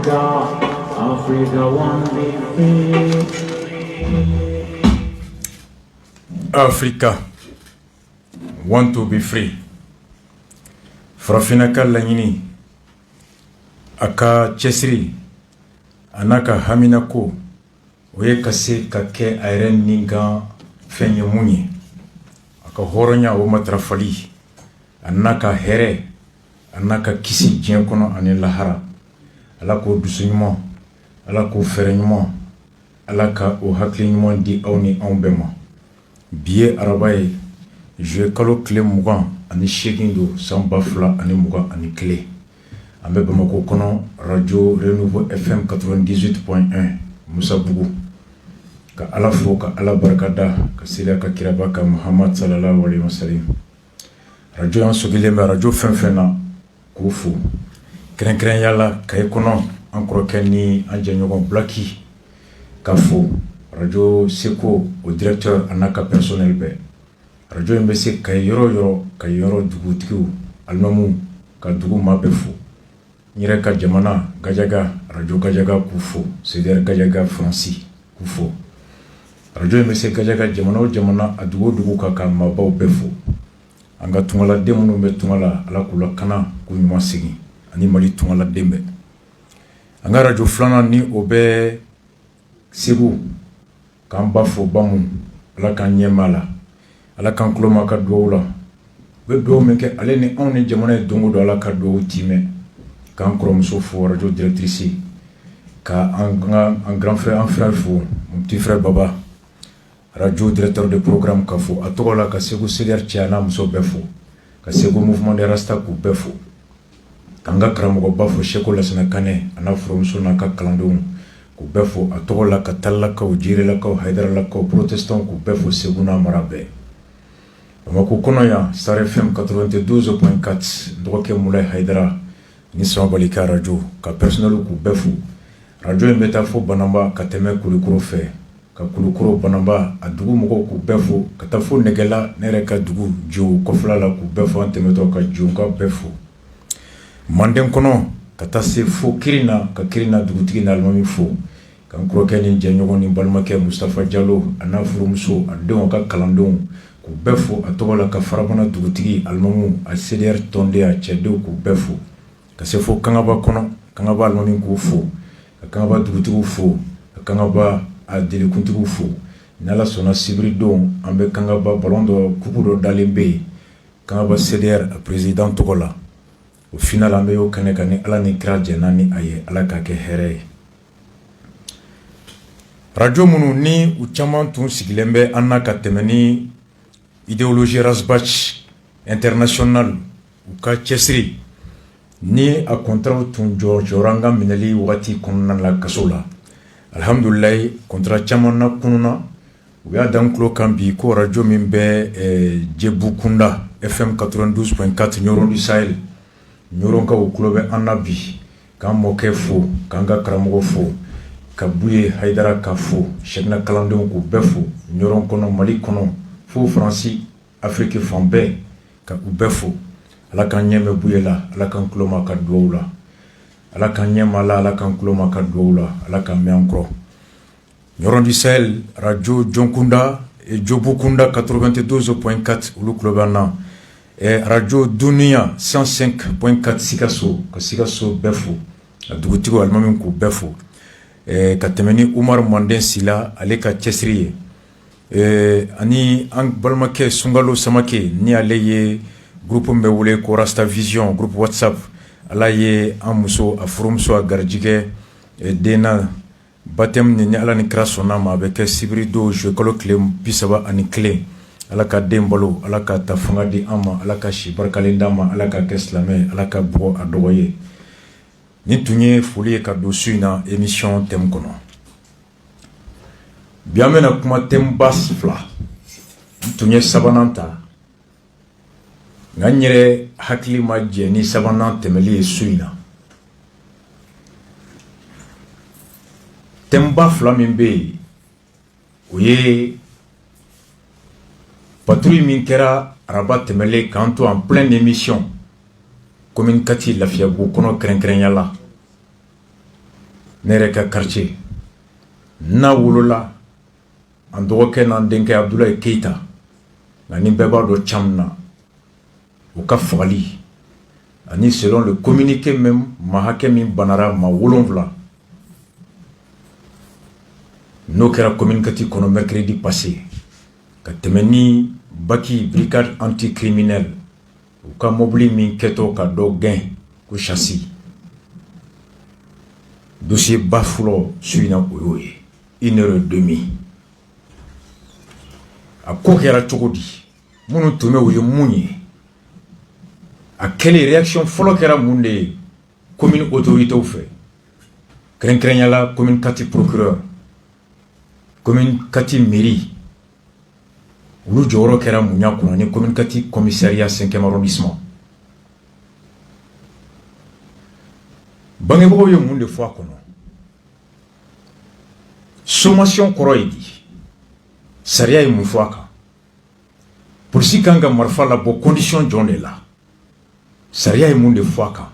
Africa want to be free. Africa want to be free. Farafinaka laɲini a ka cɛsiri a n'a ka haminako o ye ka se ka kɛ a yɛrɛ nin kan fɛn ye mun ye a ka hɔrɔnya o matarafali a n'a ka hɛrɛ a n'a ka kisi diɲɛ kɔnɔ ani lahara ala k'o dusu ɲuman ala k'o fɛrɛ ɲuman ala ka o hakili ɲuman di aw ni anw bɛɛ ma bi ye araba ye juillet kalo tile 28 do san 2021 an bɛ Bamako kɔnɔ radio Renouveau FM 98.1 Musabugu ka ala fo ka ala barikada ka sira ka kiraba ka Muhammad sallallahu alaihi wasallam radio an sogilen bɛ radio fɛn fɛn na k'o fo kɛrɛnkɛrɛn yala ka i kɔnɔ an kɔrɔkɛ ni an jɛɲɔgɔn Blaki ka fo radio Seko o directeur a n'a ka personnel bɛɛ radio in bɛ se ka yɔrɔ dugutigiw alimamu ka dugu maa bɛɛ fo n yɛrɛ ka jamana Gajaga radio Gajaga k'u fo CDR Gajaga Fransi k'u fo radio in bɛ se Gajaga jamana o jamana a dugu ka maabaw bɛɛ fo an ka tungaladen minnu bɛ tungala ala k'u lakana k'u ɲuman segin ani Mali tungaladen bɛɛ an ka radio filanan ni o bɛ Segu k'an ba fo bamu ala k'an ɲɛma la ala k'an kuloma ka duwawu la bɛ duwawu min kɛ ale ni anw ni jamana ye dongo don ala ka duwawu timɛ k'an kɔrɔmuso fo radio directrice ka an grand frère an frère fo mon petit frère Baba radio directeur de programme ka fo a tɔgɔ la ka Segu CDR cɛ n'a muso bɛɛ fo ka Segu mouvement de Rasta k'u bɛɛ fo k'an ka karamɔgɔba fo Seko Lasana Kane a n'a furumuso n'a ka kalandenw k'u bɛɛ fo a tɔgɔ la ka Talilakaw Jirelakaw Haydaralakaw protestant k'u bɛɛ fo Segu n'a mara bɛɛ Bamako kɔnɔ yan Star FM 92.4 dɔgɔkɛ Mulai Haydara ni Sanbali ka radio ka personnel k'u bɛɛ fo radio in bɛ taa fo Banamba ka tɛmɛ Kulukoro fɛ ka Kulukoro Banamba a dugu mɔgɔw k'u bɛɛ fo ka taa fo Nɛgɛla ne yɛrɛ ka dugu Jo kɔfɛla la k'u bɛɛ fo an tɛmɛtɔ ka Jo ka bɛɛ fo Manden kɔnɔ ka taa se fo Kirina ka Kirina dugutigi n'alimami fo k'an kɔrɔkɛ ni jɛɲɔgɔn ni balimakɛ Mustafa Jalo a n'a furumuso a denw ka kalandenw k'u bɛɛ fo a tɔgɔ la ka Farabana dugutigi alimamu a CDR tɔnden a cɛdenw k'u bɛɛ fo ka se fo Kangaba kɔnɔ Kangaba alimami k'u fo ka Kangaba dugutigiw fo ka Kangaba a delikuntigiw fo ni ala sɔnna sibiri don an bɛ Kangaba ballon dɔ kupu dɔ dalen bɛ yen Kangaba CDR a président tɔgɔ la au final an bɛ y'o kɛnɛ kan ni ala ni kira jɛnna ni a ye ala k'a kɛ hɛrɛ ye radio minnu ni u caman tun sigilen bɛ an na ka tɛmɛ ni idéologie Rasbach international u ka cɛsiri ni a contrat tun jɔra an ka minɛli wagati kɔnɔna la kaso la alhamdulilayi contrat caman na kununa u y'a dan tulo kan bi ko radio min bɛ Jebukunda FM 92.4 Ɲɔrɔn du Sahel Ɲɔrɔn ka o tulo bɛ an na bi k'an mɔkɛ fo k'an ka karamɔgɔ fo ka Buye Haydara ka fo Sɛkina kalandenw k'u bɛɛ fo Ɲɔrɔn kɔnɔ Mali kɔnɔ fo Faransi Afrique fan bɛɛ ka u bɛɛ fo ala k'an ɲɛmɛ Buye la ala k'an kuloma ka duwawu la ala k'an ɲɛma la ala k'an kuloma ka duwawu la ala k'an mɛn an kɔrɔ Ɲɔrɔn du Sahel radio Jonkunda Jobukunda 92.4 olu tulo bɛ an na radio Dunuya 105.4 Sikaso ka Sikaso bɛɛ fo a dugutigiw alimami k'u bɛɛ fo ka tɛmɛ ni Umar Manden Sila ale ka cɛsiri ye ani an balimakɛ Sunkalo Samake ni ale ye groupe min bɛ wele ko Rasta Vision groupe WhatsApp ala ye an muso a furumuso a garijigɛ denna baptême ni ala ni kira sɔnna ma a bɛ kɛ sibiri don juillet kalo tile 31 ala ka den balo ala ka ta fanga di an ma ala ka si barikalen d'an ma ala ka kɛ silamɛ ala ka bugɔ a dɔgɔ ye ni tun ye foli ye ka don su in na émission thème kɔnɔ bi an bɛna kuma thème ba fila n tun ye sabanan ta nka n yɛrɛ hakili ma jɛ ni sabanan tɛmɛli ye su in na thème ba fila min bɛ yen o ye patrouille min kɛra araba tɛmɛlen k'an to en pleine émission commune Kati Lafiyabugu kɔnɔ kɛrɛnkɛrɛnya la Nereka quartier na wolola en dɔgɔkɛ n'an denkɛ Abdoulaye Keita nka ni bɛɛ b'a dɔn cam na u ka fagali ani selon le communiqué même ma hakɛ min banara ma 7 n'o kɛra communiqué kɔnɔ mercredi passé ka tɛmɛ ni Baki brigade anticriminelle u ka mobili min kɛtɔ ka dɔ gɛn ko châssis dossier ba fɔlɔ suina o y'o ye 1h30 a ko kɛra cogo di minnu tun bɛ u ye mun ye a kɛlen réaction fɔlɔ kɛra mun de ye commune autorité fɛ kɛrɛnkɛrɛnyala commune 4 procureur commune 4 mairie olu jɔyɔrɔ kɛra mun ya kunna ni commune 4 commissariat 5e arrondissement bangebagaw ye mun de fɔ a kɔnɔ sommation kɔrɔ ye di sariya ye mun fɔ a kan polisi kan ka marifa labɔ condition jɔn de la sariya ye mun de fɔ a kan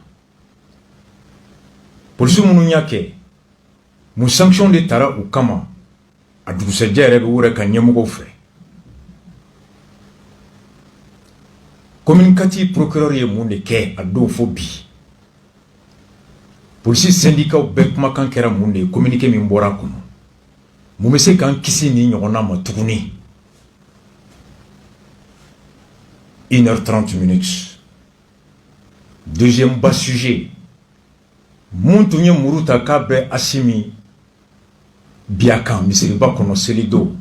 polisi minnu y'a kɛ mun sanction de tara u kama a dugusɛjɛ yɛrɛ bɛ u yɛrɛ ka ɲɛmɔgɔw fɛ commune 4 procureur ye mun de kɛ a don fɔ bi polisi syndicat bɛɛ kumakan kɛra mun de ye communiqué min bɔra a kɔnɔ mun bɛ se k'an kisi ni ɲɔgɔnna ma tuguni 1h30 deuxième bas sujet mun tun ye muru ta k'a bɛ Asimi Biakan misiriba kɔnɔ seli don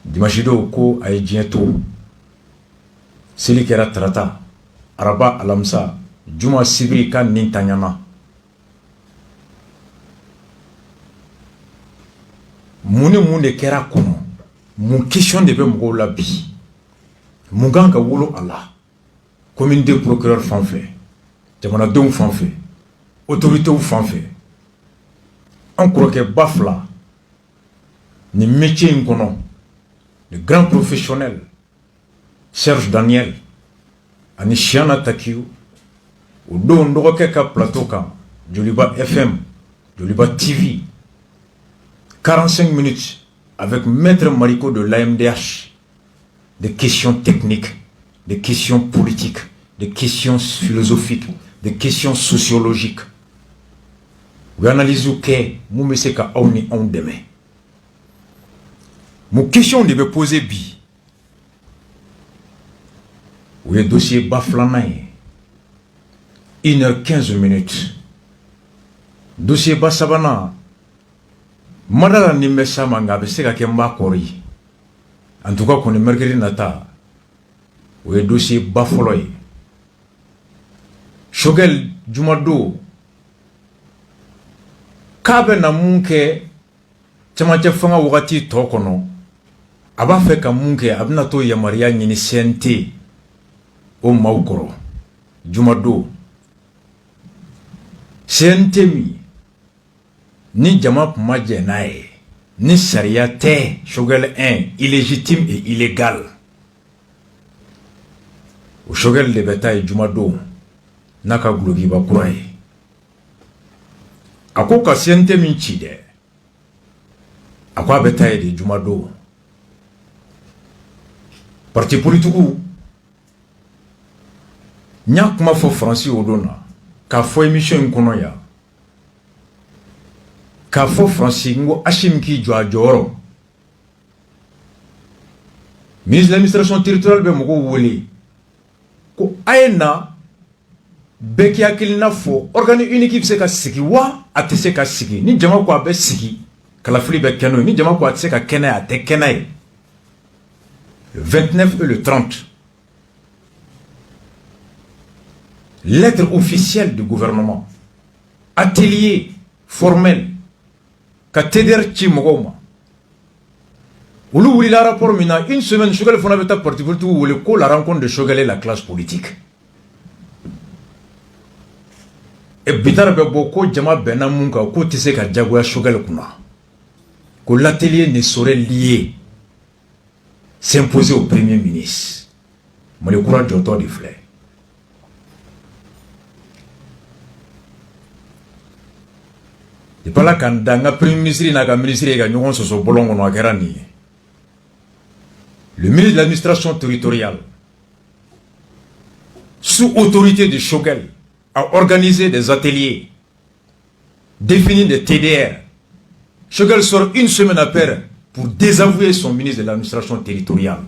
dimanche don ko a ye diɲɛ to seli kɛra tarata araba alamisa juma sibiri ka nin tanyana mun ni mun de kɛra kɔnɔ mun question de bɛ mɔgɔw la bi mun kan ka wolo a la commune de procureur fan fɛ jamanadenw fan fɛ autorités fan fɛ an kɔrɔkɛ ba fila ni métier in kɔnɔ le grand professionnel Serge Daniel ani Chiana Takiou o don dɔgɔkɛ ka plateau kan Joliba FM Joliba TV 45 minutes avec maître Mariko de l'AMDH, des questions techniques, des questions politiques, des questions philosophiques, des questions sociologiques. Vous analysez que vous me savez qu'on est en demain. Mon question de me poser bi. Vous avez dossier baflanay 1h15. Dossier basabana. Madala nimbe sama nga be se ka ke mba kori. En tout cas qu'on est mercredi nata. Ou dossier bafoloy. Shogel Jumado. Kabe na munke chamache fanga wakati to kono. Aba fe ka munke abna to yamaria nyini CNT o maukoro. Jumado. CNT mi ni jama kuma jenaye ni sharia te Shogel 1 illégitime et illégal. O Shogel de betaille Jumado naka glogi ba kuraye. Ako ka CNT min ci de. Ako betaille de Jumado. Parti politique nya kuma fo Francis Odona ka fo émission kono ya. Ka fo Francis ngo Hashim ki joro. Ministre de l'administration territoriale be moko woli ko ayena beki akilina fo organi unique be se ka sigi wa atese ka sigi ni jama ko abe sigi kala fili be keno ni jama ko atese ka kena ya te kena le 29 et le 30 lettre officielle du gouvernement atelier formel ka teder ci mogoma ulu wuli la rapport mina une semaine Shogel fona beta parti politique wuli ko la rencontre de Shogel et la classe politique e bitar be boko jama bena munka ko tise ka jagoya Shogel kuna que l'atelier ne saurait lier s'imposer au premier ministre mais le courage d'auteur de fleurs Et par là, quand le premier ministre n'a qu'un ministre et gagnons sur ce bolon on a gagné. Le ministre de l'administration territoriale, sous autorité de Shogel, a organisé des ateliers, défini des TDR. Shogel sort une semaine après pour désavouer son ministre de l'administration territoriale.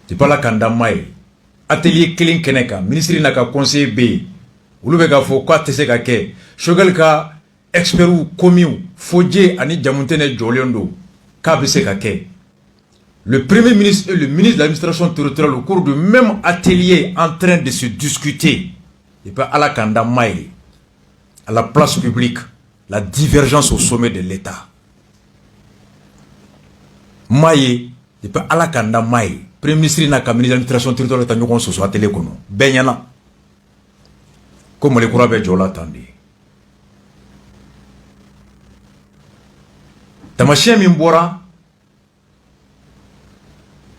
C'est pas là quand Damaï, atelier Killing Keneka, ministre n'a qu'à conseiller B, ou le gars faut quoi tester qu'à qu'est. Shogel ka expert ou commis, Fodje ani Djamoutene Joliondo, kabise qu'à qu'est. Le Premier ministre et le ministre de l'administration territoriale au cours du même atelier en train de se discuter, et pas à la Kanda Maï, à la place publique, la divergence au sommet de l'État. Maï, et pas à la Kanda Maï, Premier ministre n'a qu'à ministre de l'administration territoriale de l'État sur atelier kono. Benyana, comme les courants de Jola tandi. Tamashien Mimbora.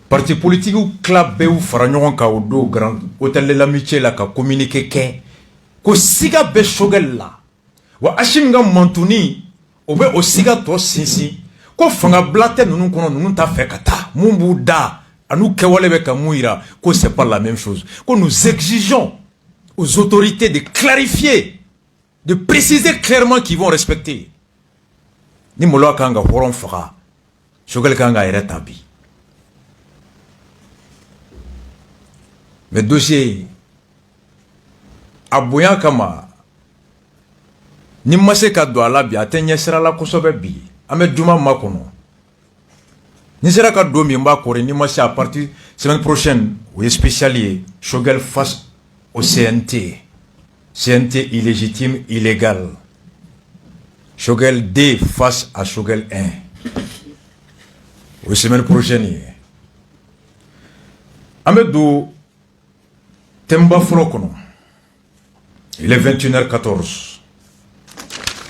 Parti politique ou club be ou faranyon ka odo grand hôtel de l'amitié la ka communiquer ke ko siga be Shogel la wa ashimga mantuni o be o siga to sinsi ko fanga blate nunu kono nunu ta fe kata mumbu da anu kewale be ka muira ko c'est pas la même chose ko nous exigeons aux autorités de clarifier de préciser clairement qu'ils vont respecter ni molo kanga horon fara Shogel kanga ere tabi. Mais dossier aboyan kama ni mase ka do ala bi atenya sira la kosobe bi ame duma makono ni sera ka do mi mba kore ni mase à partir semaine prochaine ou spécialier Shogel face au CNT illégitime illégal Shogel D face à Shogel 1 ou semaine prochaine ame do Temba Frokono. Il est 21h14.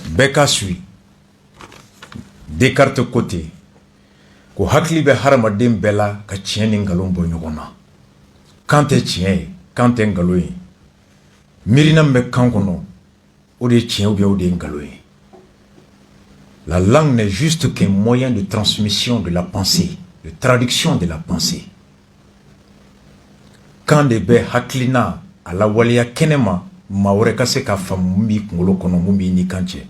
Beka suit. Descartes côté. Ko hakli be haramadem bela ka tieni ngalombo nyogona. Kante tien, kante ngaloyi. Mirina me kankono. Ode tien ou bien ode ngaloyi. La langue n'est juste qu'un moyen de transmission de la pensée, de traduction de la pensée. Quand de be haklina ala walia kenema maure kase ka famumbi ngolo kono mumbi ni kanche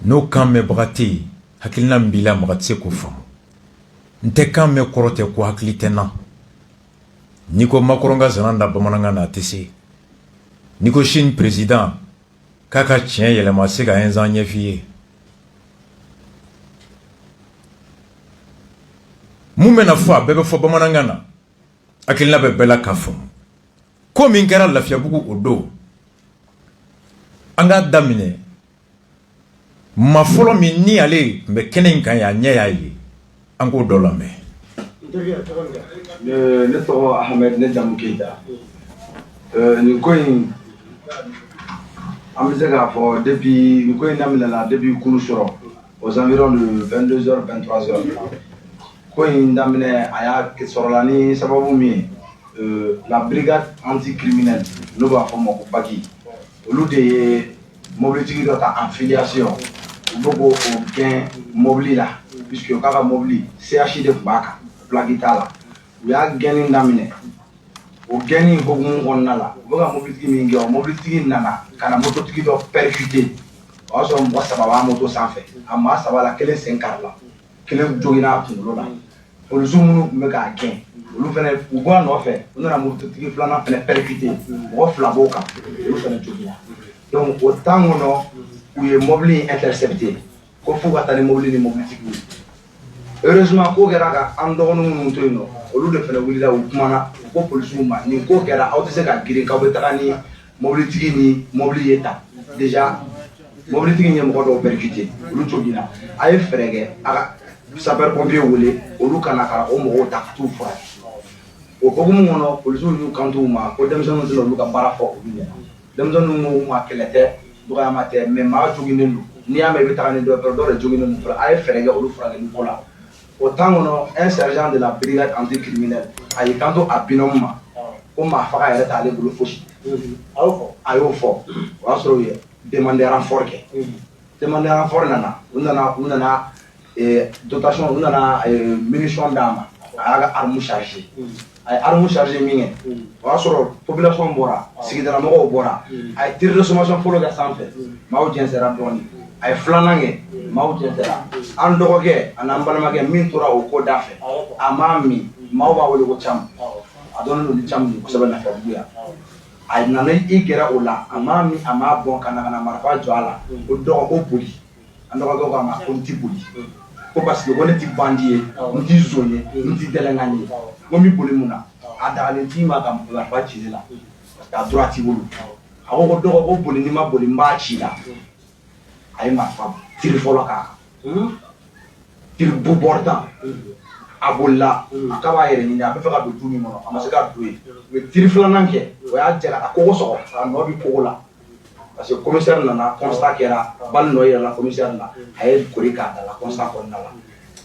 no kan me brati haklina mbila mratse ko fam nte kan me korote ko haklitena niko makoronga zananda bamananga na tese niko Chine président kaka tien yele maseka enzanye fiye Moumena fa bebe fo bamanangana akilina be bela kafo ko min kɛra lafiya bugu o do anga damine ma folo min ni ale be kenen kan ya nya ya yi ango do la me ne to Ahmed ne jamu keita ni koyin amizega fo depuis ni koyin namina la depuis kunu soro aux environs de 22h 23h koyin damine aya ke sorolani sababu mi la brigade anticriminelle nous va former au Baki au lieu de mobiliser notre affiliation beaucoup au gain mobili là puisque au cas mobili CHI de Baka plagita là il y a gagné damine au gagné beaucoup on a là beaucoup mobiliser mingi au mobiliser nana kana moto tiki do percuter also moi ça va moto sans fait ama ça va la quelle 5 car là quelle jogina pour là pour le zoom me ga gain olu fana u bɔ nɔfɛ u nana mototigi filanan fana percuter mɔgɔ fila b'o kan olu fana jogina donc au temps kɔnɔ u ye mobili intercepté ko fo ka taa ni mobili ni mobilitigiw heureusement ko kɛra ka an dɔgɔninw minnu to yen nɔ olu de fana wulila u kumana u ko polisiw ma nin ko kɛra aw tɛ se ka girin k'aw bɛ taga ni mobilitigi ni mobili ye tan déjà mobilitigi ye mɔgɔ dɔw percuter olu jogina a ye fɛɛrɛ kɛ a ka sapeur pompier wele olu kana ka o mɔgɔw ta ka t'u furakɛ o hukumu kɔnɔ polisiw y'u kanto ma ko denmisɛnninw tɛna olu ka baara fɔ olu ɲɛna denmisɛnninw ko ma kɛlɛ tɛ dɔgɔyama tɛ mais maa joginen don n'i y'a mɛn i bɛ taga ni dɔ ye dɔw de joginen don fɔlɔ a ye fɛɛrɛ kɛ olu furakɛli ko la au temps kɔnɔ un sergent de la brigade anticriminelle a y'i kanto a binôme ma ko maa faga yɛrɛ t'ale bolo fosi a y'o fɔ o y'a sɔrɔ u ye demande renfort kɛ demande renfort nana u nana dotation u nana munition d'a ma a y'a ka arme chargé a ye arme chargé min kɛ o y'a sɔrɔ population bɔra sigidala mɔgɔw bɔra a ye tir de sommation fɔlɔ kɛ sanfɛ maaw jɛnsɛra dɔɔni a ye filanan kɛ maaw jɛnsɛra an dɔgɔkɛ a n'an balimakɛ min tora o ko da fɛ a m'a min maaw b'a wele ko Cam a dɔnnen don ni Cam ye kosɛbɛ Lafiyabugu yan a nana i gɛrɛ o la a m'a min a m'a bɔn ka na marifa jɔ a la o dɔgɔ ko boli an dɔgɔkɛ ko a ma ko n ti boli ko parce que ko ne ti bandi ye n ti zon ye n ti dɛlɛngan ye ko n bɛ boli mun na a dagalen t'i ma ka marifa ci ne la parce que a droit t'i bolo a ko ko dɔgɔ ko boli n'i ma boli n b'a ci la a ye marifa tiri fɔlɔ k'a kan tiri bu bɔrɔtan a bolila a k'a b'a yɛrɛ ɲini a bɛ fɛ ka don du min kɔnɔ a ma se ka don yen u ye tiri filanan kɛ o y'a jɛ ka kogo sɔgɔ a nɔ bɛ kogo la parce que commissaire nana constat kɛra bali nɔ yɛlɛla commissaire la a ye kori k'a da la constat kɔnɔna la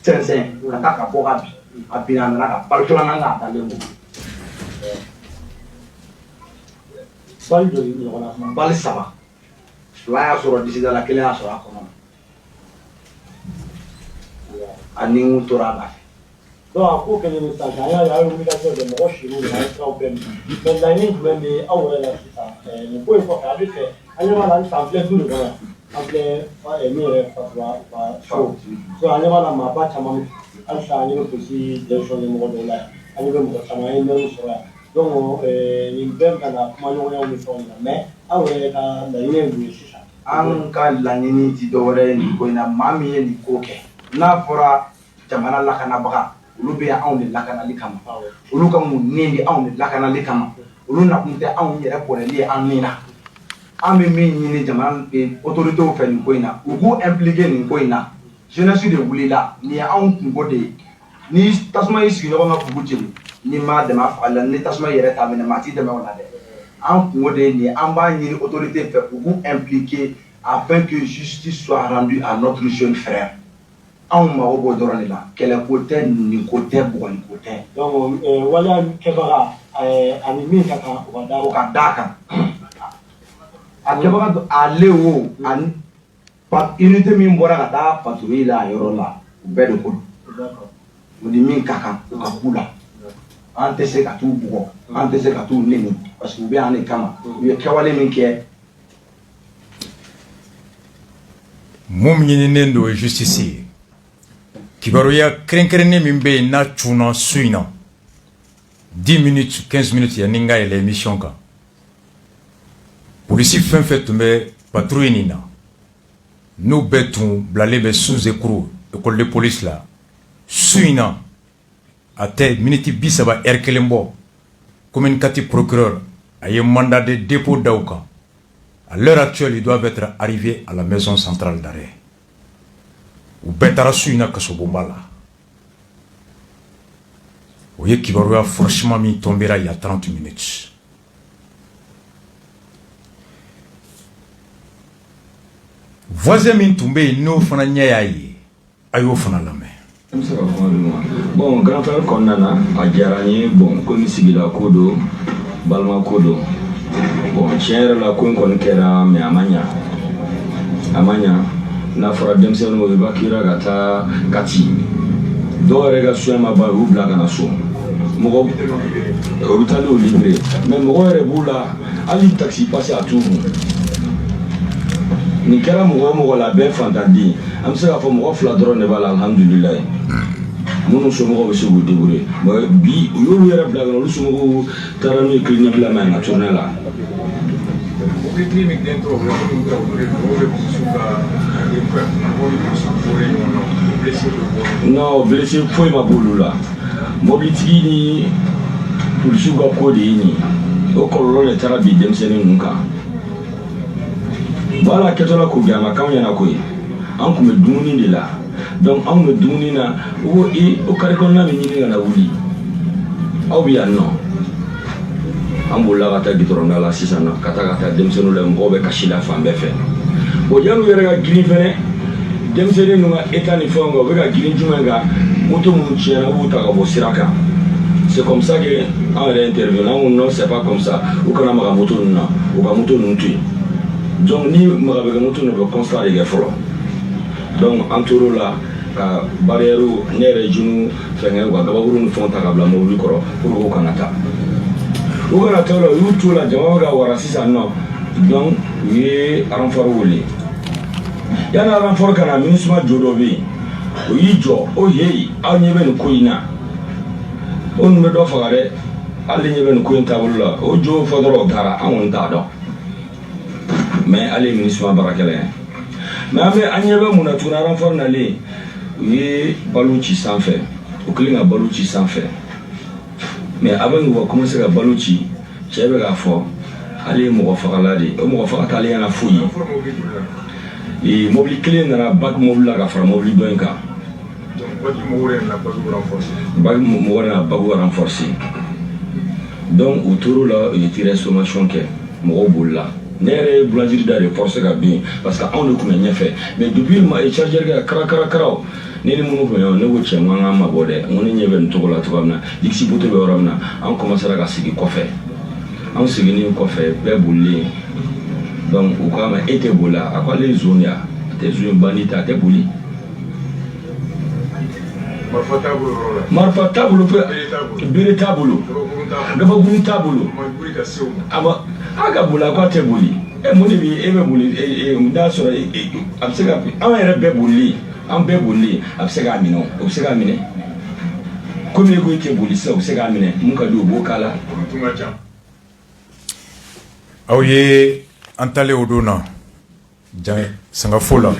cɛnsɛn ka taa ka bɔ ka bin a binna a nana ka bali filanan k'a dalen don bali saba fila y'a sɔrɔ disida la kelen y'a sɔrɔ a kɔnɔ a ni ŋun tora a la donc a ko kɛlen sisan an y'a ye a ye wulikajɔ de mɔgɔ siriw de an ye siraw bɛɛ minɛ mais laɲini jumɛn bɛ aw yɛrɛ la sisan nin ko in kɔfɛ a bɛ fɛ an ɲɛ b'a la sisan an filɛ du de kɔnɔ yan an filɛ min yɛrɛ fatura so an ɲɛ b'a la maaba caman bɛ halisa an ɲɛ bɛ polisi direction ɲɛmɔgɔ dɔw la yan an ɲɛ bɛ mɔgɔ caman an ye mɛriw sɔrɔ yan donc nin bɛɛ bɛ ka na kuma ɲɔgɔnyaw ni fɛnw na mais aw yɛrɛ ka laɲini ye mun ye sisan an ka laɲini ti dɔwɛrɛ ye nin ko in na maa min ye nin ko kɛ n'a fɔra jamana lakanabaga olu bɛ anw de lakanali kama olu ka mun ni de anw de lakanali kama olu nakun tɛ anw yɛrɛ bɔnɛli ye an ni na an bɛ min ɲini jamana autorités fɛ nin ko in na u k'u impliquer nin ko in na jeunesse de wulila nin ye anw kunko de ye ni tasuma y'i sigiɲɔgɔn ka bugu jeni ni ma dɛmɛ a fagali la ni tasuma yɛrɛ t'a minɛ maa t'i dɛmɛ o la dɛ an kunko de ye nin ye an b'a ɲini autorités fɛ u k'u impliquer afin que justice soit rendue à notre jeune frère. Anw mago b'o dɔrɔn de la kɛlɛko tɛ nin ko tɛ bugɔliko tɛ donc waleya kɛbaga ani min ka kan o ka d'a kan a kɛbaga ale o ani unité min bɔra ka taa patrouille la a yɔrɔ la u bɛɛ de ko don o ni min ka kan o ka k'u la an tɛ se ka t'u bugɔ an tɛ se ka t'u nɛni parce que u bɛ yan de kama u ye kɛwale min kɛ mun ɲininen don justice ye kibaruya kɛrɛnkɛrɛnnen min bɛ yen n'a cunna su in na 10 minutes 15 minutes yanni n ka yɛlɛ émission kan polisi fɛn fɛn tun bɛ patrouille nin na n'u bɛɛ tun bilalen bɛ sous écrou école de police la su in na a tɛ miniti 30 heure kelen bɔ communicatif procureur a ye mandat de dépôt da u kan à l'heure actuelle ils doivent être arrivés à la maison centrale d'arrêt u bɛɛ taara su in na kasobonba la o ye kibaruya franchement min tombera il y a 30 minutes voisin min tun bɛ yen n'o fana ɲɛ y'a ye a y'o fana lamɛn. N bɛ se ka kuma min ma bon grand frère kɔnɔna na a diyara n ye bon komi sigida ko don balima ko don bon tiɲɛ yɛrɛ la ko in kɔni kɛra mais a ma ɲa n'a fɔra denmisɛnninw évacuera ka taa Kati dɔw yɛrɛ ka soin ma ban u y'u bila ka na so mɔgɔ o bɛ taa n'o livré mais mɔgɔ yɛrɛ b'u la hali taxi passe a t'u kun nin kɛra mɔgɔ o mɔgɔ la bɛɛ fantandi an bɛ se k'a fɔ mɔgɔ 2 dɔrɔn de b'a la alhamdulilayi minnu somɔgɔw bɛ se k'u débrouiller mais bi u y'olu yɛrɛ bila ka na olu somɔgɔw taara n'u ye clinique la mais nka tournée la. Non blessé foyi ma b'olu la mobilitigi ni polisiw ka ko de ye nin o kɔlɔlɔ de taara bi denmisɛnnin ninnu kan bon ala kɛtɔla k'o gɛn a ma k'anw ɲɛna koyi an tun bɛ dumuni de la donc anw bɛ dumuni na u ko o kari kɔnɔna bɛ ɲini ka na wuli aw bɛ yan nɔ an bolila ka taa gitɔrɔnda la sisan ka taa denmisɛnninw la mɔgɔw bɛ kasi la fan bɛɛ fɛ bon yan'u yɛrɛ ka girin fɛnɛ denmisɛnnin ninnu ka état ni fɛnw kan u bɛ ka girin jumɛn kan moto minnu tiɲɛna u b'u ta ka bɔ sira kan C'est comme ça qu'on est intervenant, non, c'est pas comme ça. Ou qu'on a ma moto, non, ou qu'on moto nous tue. Donc, ni ma moto ne peut constater les follow. Donc, en tout là, la barrière n'est région, fait un gabagou nous font à la mobile pour le Canada. Au Canada, où tout la Jamaga ou Rassisa, non. Donc, il est renfort. Il y a un renfort qui a un ministre de Jodovi. Oui, Joe, oh, yé, à Niven Kouina. On me doit faire à l'Union Queen Tabula, au Joe Fodoro Tara, à mon tado. Mais allez, ministre Barakele. Mais avec Agneva Munatuna renfort n'allez, oui, Balouchi sans fait, au cling à Balouchi sans fait. Mais avant nous va commencer à Balouchi, j'avais la foi, allez, mon Faraladi, au mon Faratali à la fouille. Et mobile clé dans la bac mobile à la fra mobile banca. Bagou renforcé. Donc, autour là, il y a une transformation qui est là. N'est boulangerie d'aller forcer à bien parce qu'on ne connaît rien fait. Mais depuis le chargeur qui a cracracrao, n'est le moment où on est au Tchèque, on a ma bodé, on est venu tout là, tout là, d'ici pour te voir, on commence à se coiffer. On se gagne un coiffé, bien boulé. Donc, au cas où était boula, à quoi les zones, tes zones bannites à tes bouli. Marfa tabulu bere tabulu gabagun tabulu aba aga bula kwa tebuli e moni bi e be buli e nda so absega an yɛrɛ bɛɛ boli an bɛɛ boli absega minɛ o bsega minɛ komi ko te boli sa obsega minɛ mun ka do bo kala aw ye antale odona jang sanga fola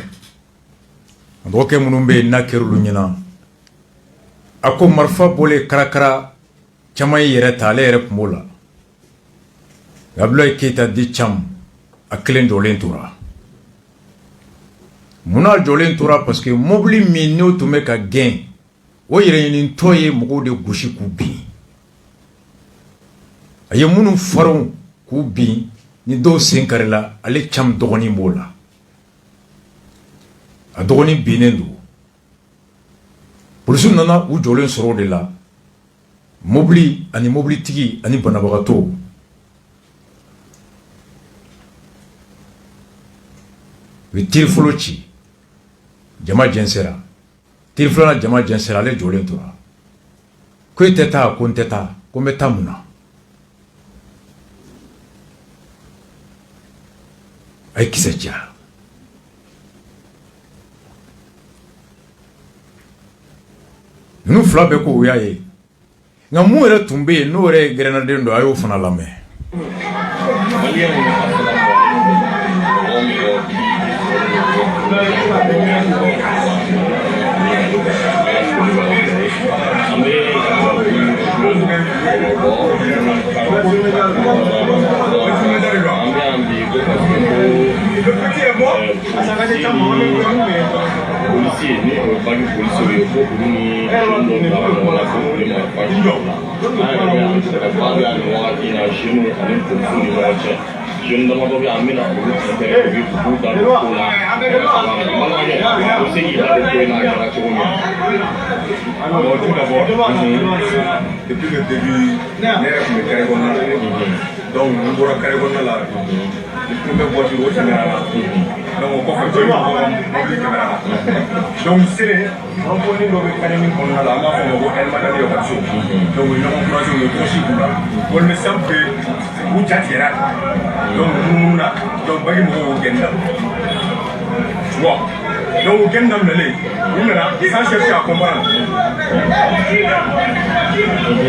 ndo ke munun be nakerulu nyina ako marfa bole karakara chamay yere tale yere kumola Abdoulaye Keita di cham aklen jolen tura muna jolen tura parce que mobili mi no to make a gain o yere ni toye mugo de gushi ku bi aye munu faron ku bi ni do senkarela ale cham dogoni mola a dogoni binendo Polisu nana u jolen soro de la mobili ani mobili tigi ani banabagato we tirfolo ci jama jensera tirfolo na jama jensera ale jolen tora ko teta ko nteta ko metamuna ay kiseja nous flabe ko yaye nga mu re tumbe no re grenade ndo ayo fana lame policier ni bagi policier yo ko ni ndo na wala ko ni ma pa ndo bagi ani wati na jinu ani ko ni ma cha jinu da ma do ya amina ko ni te ko bu da ko la mala ya ko se yi da ko na ya cha ko ni alors tout d'abord depuis le début n'est que le carré on a donc on doit carré on a là le premier voiture au général donc on peut faire mobile caméra donc c'est on peut nous le carré on a là on va elle madame yo kacho donc on a croisé le proche là on me semble que vous tchatira donc nous là donc bagi mo genda tu vois donc genda melé on est là sans chercher à comprendre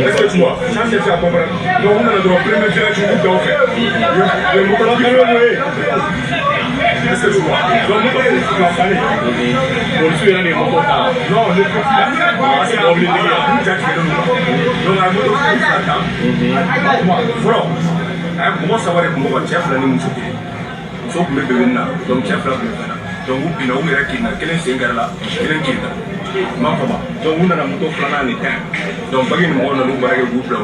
est-ce que tu vois sans chercher à comprendre donc on a le droit premier direction vous doit faire le moteur qui est-ce que tu vois donc nous on va aller pour suivre les motos non le c'est obligé donc à moto voilà comment savoir comment chef là nous so kumbe bebenna donc chef là donc vous bina vous mera kina kelen sengara la kelen kita ma fama donc vous na moto flana ni tan donc bagi ni mo na lu barage groupe là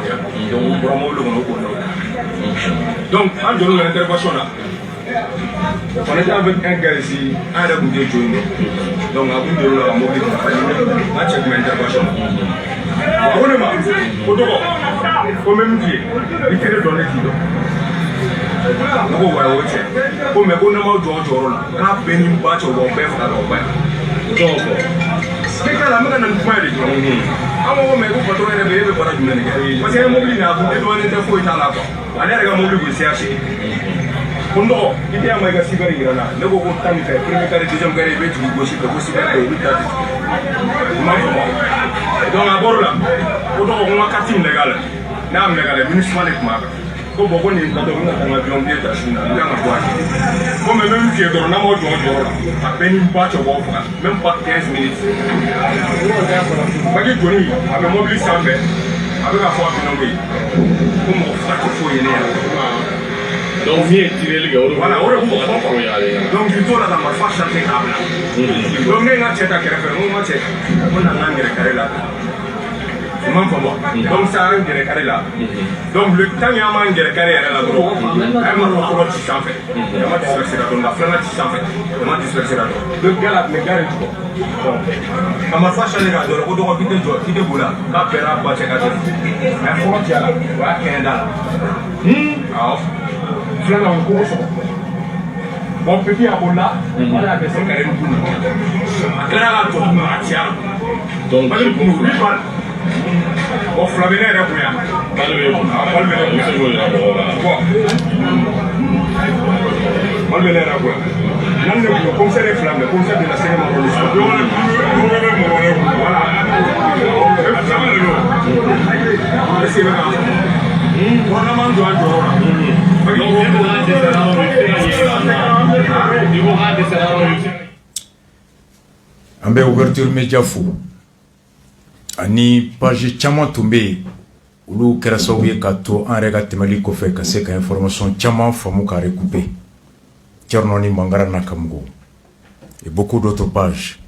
donc vous promo le ko donc en dehors de l'intervention là on était avec un gars ici un de Boudé Joino donc à Boudé la mobile à check l'intervention On est mal. Au même pied, il fait le donner qui donne. On va voir où c'est. Comme on a mal de jour là, on a béni un batch au bon père dans le bain. C'est que la main n'a pas de jour. On va mettre au patron et le bébé pour la journée. Parce que mobile n'a pas de doigts de fouet à la fois. Allez, regarde mobile, c'est acheté. Kondo, kita yang mereka sibari kerana, nego kota ni saya, premier kali dijam kali betul gosip, gosip ada itu tadi. Macam apa? Donc abor lah, kodo orang katim legal, nam legal, municipal ekmak. Kau bawa ni kata orang tengah bilang dia tak sini, dia nggak buat. Kau memang kira orang nama orang orang, apa ni baca bawa, memang 15 minit. Bagi Johnny, apa mobil sampai, apa kau buat ni? Kau mau tak kau ini ya? Donc, voilà, donc il faut la marfa chanter câble. Donc nous on tient à faire, on tient, on a un carré là. Donc ça un carré là. Donc le temps il y a un carré là, bro. Elle m'a pas dit ça fait. Elle m'a dispersé là, donc la flamme dit ça fait. Elle m'a dispersé là. Le gars là, me garde tout. Donc, la marfa chanter là, donc on doit quitter toi, quitter boula. Capera bache kaje. Elle faut tirer là, ouais, 15 $. Ah. Flamme en cours. Bon petit à boula, on a fait ça carré tout. Akara tout matia. Donc pas de pour lui pas. Bon flamme là là pour ya. pas comme ça les flammes, comme ça de la cérémonie. An bɛ ouverture média fo ani page caman tun bɛ yen olu kɛra sababu ye ka to an yɛrɛ ka tɛmɛli kɔfɛ ka se ka information caman faamu ka recouper Thierno ni Mangara Nakamugo et beaucoup d'autres pages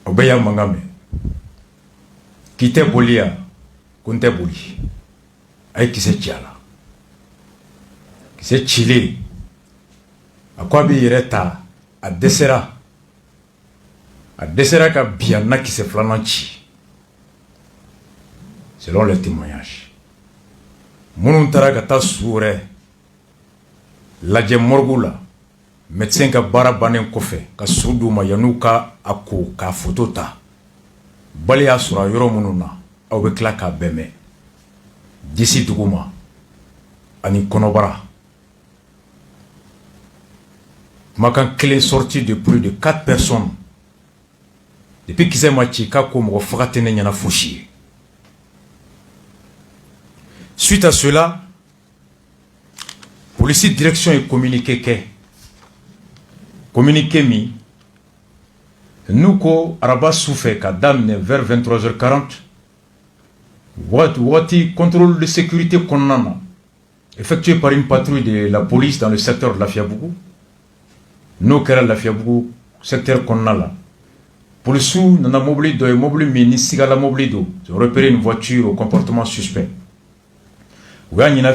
o bɛ yan mankan mɛn k'i tɛ boli yan ko n tɛ boli a ye kisɛ ci a la kisɛ cilen a ko a bɛ yɛrɛ ta a dɛsɛra ka bi a na kisɛ filanan ci selon les témoignages minnu taara ka taa su wɛrɛ lajɛ morgue la médecin ka baara bannen kɔfɛ ka su d'u ma yan'u ka a ko k'a photo ta bali y'a sɔrɔ yɔrɔ minnu na aw bɛ tila k'a bɛɛ mɛn disi duguma ani kɔnɔbara kumakan kelen sorti de plus de 4 personnes depuis kisɛ ma ci k'a ko mɔgɔ faga tɛ ne ɲɛna fosi ye. Suite à cela, police direction est communiqué mi nous ko araba soufé ka damne vers 23h40 wati contrôle de sécurité konnana effectué par une patrouille de la police dans le secteur de Lafiabougou. Nous kera Lafiabougou secteur konnala police nana mobile do mobile mi sigala mobile do repérer une voiture au comportement suspect. Le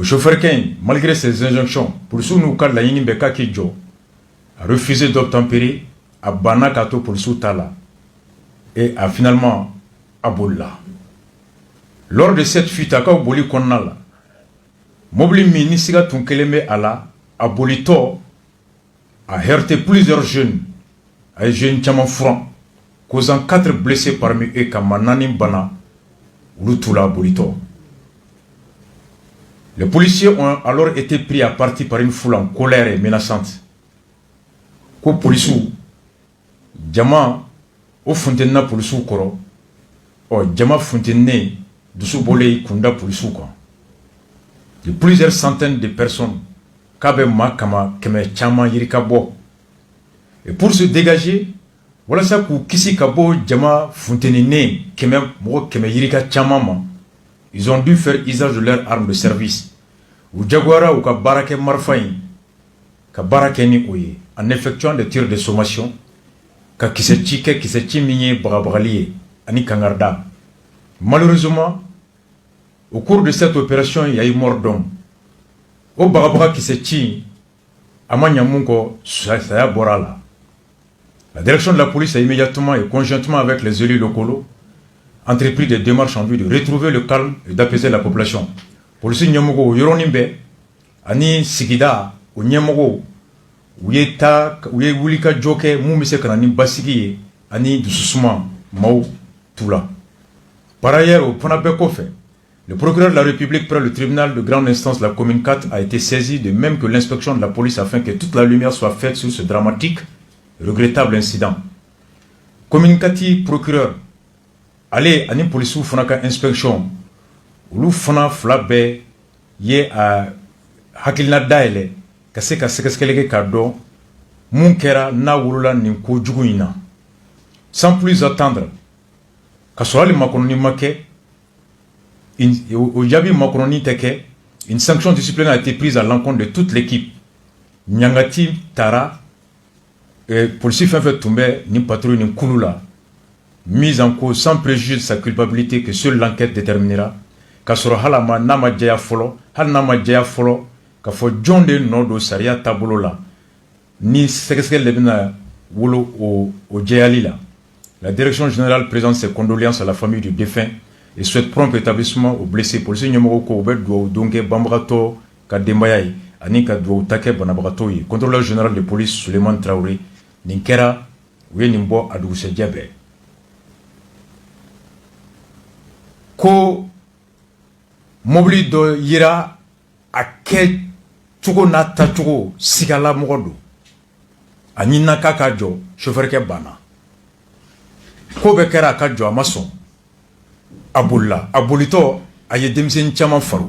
chauffeur malgré ses injonctions, pour nous a refusé d'obtempérer à Banakato pour Soutala et a finalement aboula. Lors de cette fuite à Kaoboli Konala, Mobili Minisiga Tunkeleme Ala abolito a heurté plusieurs jeunes, à jeunes Tchaman francs, causant 4 blessés parmi eux Kamanani Bana. Les policiers ont alors été pris à partie par une foule en colère et menaçante. Ko polisu jama o fontenna polisu koro o jama fontenne dusu bolé kunda polisu ko. De plusieurs centaines de personnes kabe makama keme chama yirika bo. Et pour se dégager, voilà ça pour kisi kabo jama fontenine keme mo keme yirika chama ma. Ils ont dû faire usage de leurs armes de service. Ou Jaguara ou Kabarake Marfaïn, Kabarake ni Oye, en effectuant des tirs de sommation, Kisechi Migné Brabralier, Ani Kangarda. Malheureusement, au cours de cette opération, il y a eu mort d'homme. Au Barabra Kisechi, Amanyamunko, Saya Borala. La direction de la police a immédiatement et conjointement avec les élus locaux entrepris des démarches en vue de retrouver le calme et d'apaiser la population. Police Nyamogo Yoronimbe, Ani Sigida, ou Nyamogo, Uyeta, Uyewulika Joke, Moumise Kanani Basigi, Ani Dousousma, Mao, Toula. Par ailleurs, au Ponabekofe, le procureur de la République près le tribunal de grande instance de la commune 4 a été saisi, de même que l'inspection de la police, afin que toute la lumière soit faite sur ce dramatique et regrettable incident. Commune 4, procureur, allez, Ani Police ou Fonaka inspection, ou Fona Flabe, Ye a Hakilna Daele, Kaseka Sekeskelege Kado, Munkera Na Wurula Ninko Juguina. Sans plus attendre, Kasoali Makononi Make, au Yabi Makononi Teke, une sanction disciplinaire a été prise à l'encontre de toute l'équipe. Nyangati Tara, policier fait tomber ni patrouille ni Kouloula, mise en cause sans préjuger de sa culpabilité que seule l'enquête déterminera. Kasoro Halama Nama Jaya Folo, Halnama Jaya Folo, Kafo John de Nodo Saria Tabolola, ni Sekeskel Lebina Wolo au Jayalila. La direction générale présente ses condoléances à la famille du défunt et souhaite prompt établissement aux blessés. Policier Nyamoroko Obed Douaou Donge Bambrato Kadembayai, Anika Douaou Take Banabratoyi, contrôleur général de police Suleiman Traoré, Ninkera, Ouyenimbo Adougousse Diabe. Ko mobili do yira a kɛ cogo n'a tacogo sigala mɔgɔ don a ɲinina k'a ka jɔ chauffeurkɛ banna ko bɛɛ kɛra a ka jɔ a ma sɔn a bolila a bolitɔ a ye denmisɛnnin caman faru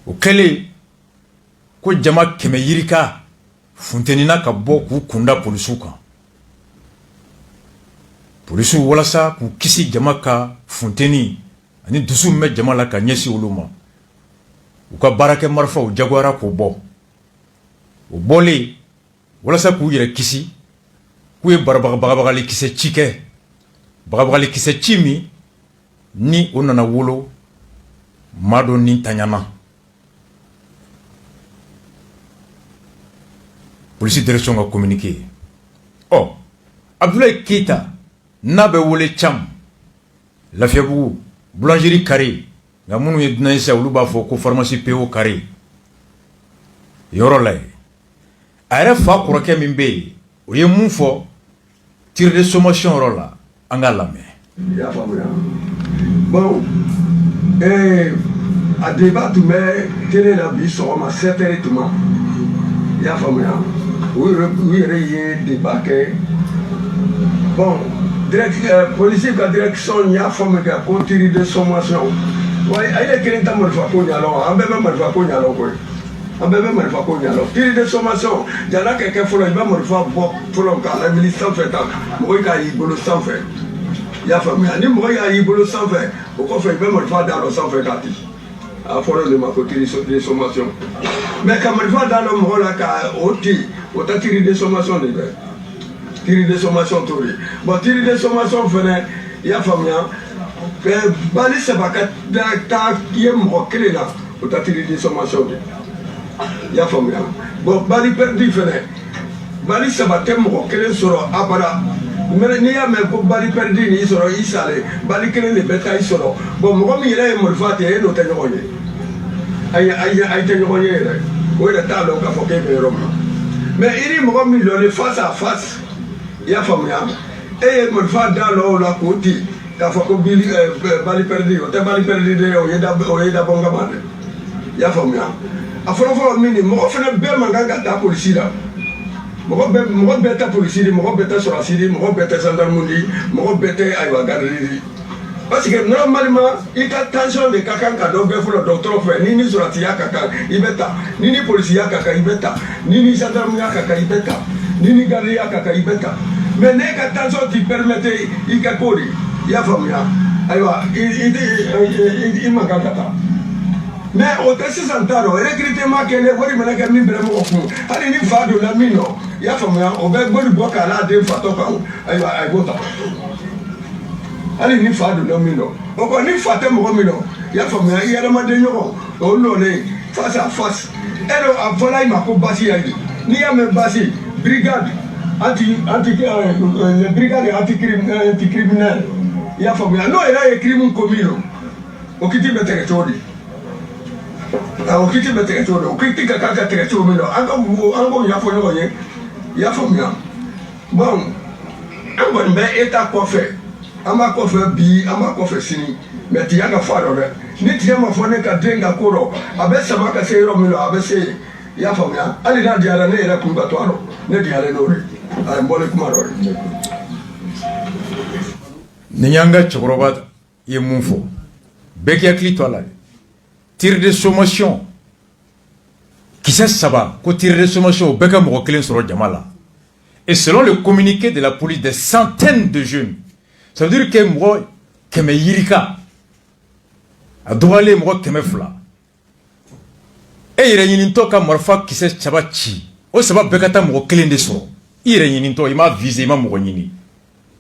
o kɛlen ko jama kɛmɛ yirika funtenina ka bɔ k'u kunda polisiw kan polisiw walasa k'u kisi jama ka funteni ani dusu min bɛ jama la ka ɲɛsin olu ma u ka baarakɛ marifaw jagoyara k'o bɔ o bɔlen walasa k'u yɛrɛ kisi k'u ye bagabagali kisɛ ci kɛ bagabagali kisɛ ci min ni o nana wolo maa dɔ ni taɲana polisi direction ka communiqué Abdoulaye Keita n'a bɛ wele Cam Lafiyabugu boulangerie carré nka minnu ye dunan ye sisan olu b'a fɔ ko pharmacie PO carré yɔrɔ la ye a yɛrɛ fa kɔrɔkɛ min bɛ yen o ye mun fɔ tir de sommation yɔrɔ la an k'a lamɛn. I y'a faamuya bon a débat tun bɛ télé la bi sɔgɔma 7h tuma i y'a faamuya u yɛrɛ ye débat kɛ bon policier ka direction y'a faamu kɛ ko tir de sommation wa a ye kelen ta marifa ko ɲalɔ an bɛɛ bɛ marifa ko ɲalɔ koyi an bɛɛ bɛ marifa ko ɲalɔ tir de sommation jana kɛ kɛ fɔlɔ i bɛ marifa bɔ fɔlɔ k'a lawuli sanfɛ tan mɔgɔ k'a y'i bolo sanfɛ i y'a faamuya ni mɔgɔ y'a y'i bolo sanfɛ o kɔfɛ i bɛ marifa da lɔ sanfɛ k'a ti a fɔra de ma ko tir de sommation mais ka marifa da lɔ mɔgɔ la ka o ti o tɛ tir de sommation de dɛ tir de sommation t'o ye bon tir de sommation fɛnɛ i y'a faamuya bali saba ka taa ye mɔgɔ kelen na o tɛ tir de sommation de i y'a faamuya bon bali perdu fɛnɛ bali saba tɛ mɔgɔ kelen sɔrɔ abada n'i y'a mɛn ko bali perdu n'i sɔrɔ i salen bali kelen de bɛ taa i sɔrɔ bon mɔgɔ min yɛrɛ ye marifa tigɛ e n'o tɛ ɲɔgɔn ye a tɛ ɲɔgɔn ye yɛrɛ o yɛrɛ t'a dɔn k'a fɔ k'e bɛ yɔrɔ min na mais i ni mɔgɔ min lɔlen face à face i y'a faamuya e ye marifa da lɔ o la k'o ti k'a fɔ ko bali perdu o tɛ bali perdu de o ye dabɔ kama de i y'a faamuya a fɔlɔfɔlɔ min ni mɔgɔ fana bɛɛ man kan ka taa polisi la mɔgɔ bɛɛ tɛ polisi di mɔgɔ bɛɛ tɛ sɔrɔsi di mɔgɔ bɛɛ tɛ gendarme di mɔgɔ bɛɛ tɛ ayiwa garde di parce que normalement i ka tension de ka kan ka dɔ bɛɛ fɔlɔ dɔgɔtɔrɔ fɛ ni sɔrɔsiya ka kan i bɛ taa ni polisiya ka kan i bɛ taa ni gendarmeya ka kan i bɛ taa ni gardiya ka kan i bɛ taa mais ne ka tension t'i permettre i ka ko de i y'a faamuya ayiwa i man kan ka taa mais o tɛ sisan ta dɔn recrutement kɛlen wari mana kɛ min bɛrɛ mɔgɔ kun hali ni fa donna min nɔ i y'a faamuya o bɛ wari bɔ k'a la den fatɔ kan ayiwa a b'o ta hali ni fa donna min nɔ o kɔni ni fa tɛ mɔgɔ min nɔ i y'a faamuya i yɛrɛmaden ɲɔgɔn o nɔlen face à face e dɔ a fɔla i ma ko basi y'a ye n'i y'a mɛn basi brigade les brigades anticriminelles. Il y a famille. Non, il y a un crime commis. Au qui dit mettre chodi. Au qui dit mettre chodi. Au qui dit que quelqu'un te chodi. Encore il y a famille. Il y a famille. Bon, on va mettre état quoi faire. On va quoi faire bi, on va quoi faire sini. Mais tu y a un phare. Ni tu y a un phare qui a un coro. Avec ça va casser le milo. Avec ça, il y a famille. Allez dans diara ne era combattoir. Ne diara n'ori. Allez bon le kumaro. Nyanga Chokoroba ye munfo. Beki akli to la. Tir de sommation. Qui sait ça va? Ko tir de sommation beka mo kelen soro jamala. Et selon le communiqué de la police, des centaines de jeunes. Ça veut dire que moi keme yirika. A doale mo keme fla. E ire yininto ka morfa qui sait chaba chi. O saba beka ta mo kelen de soro. Ire yininto ima visé ima mo nyini.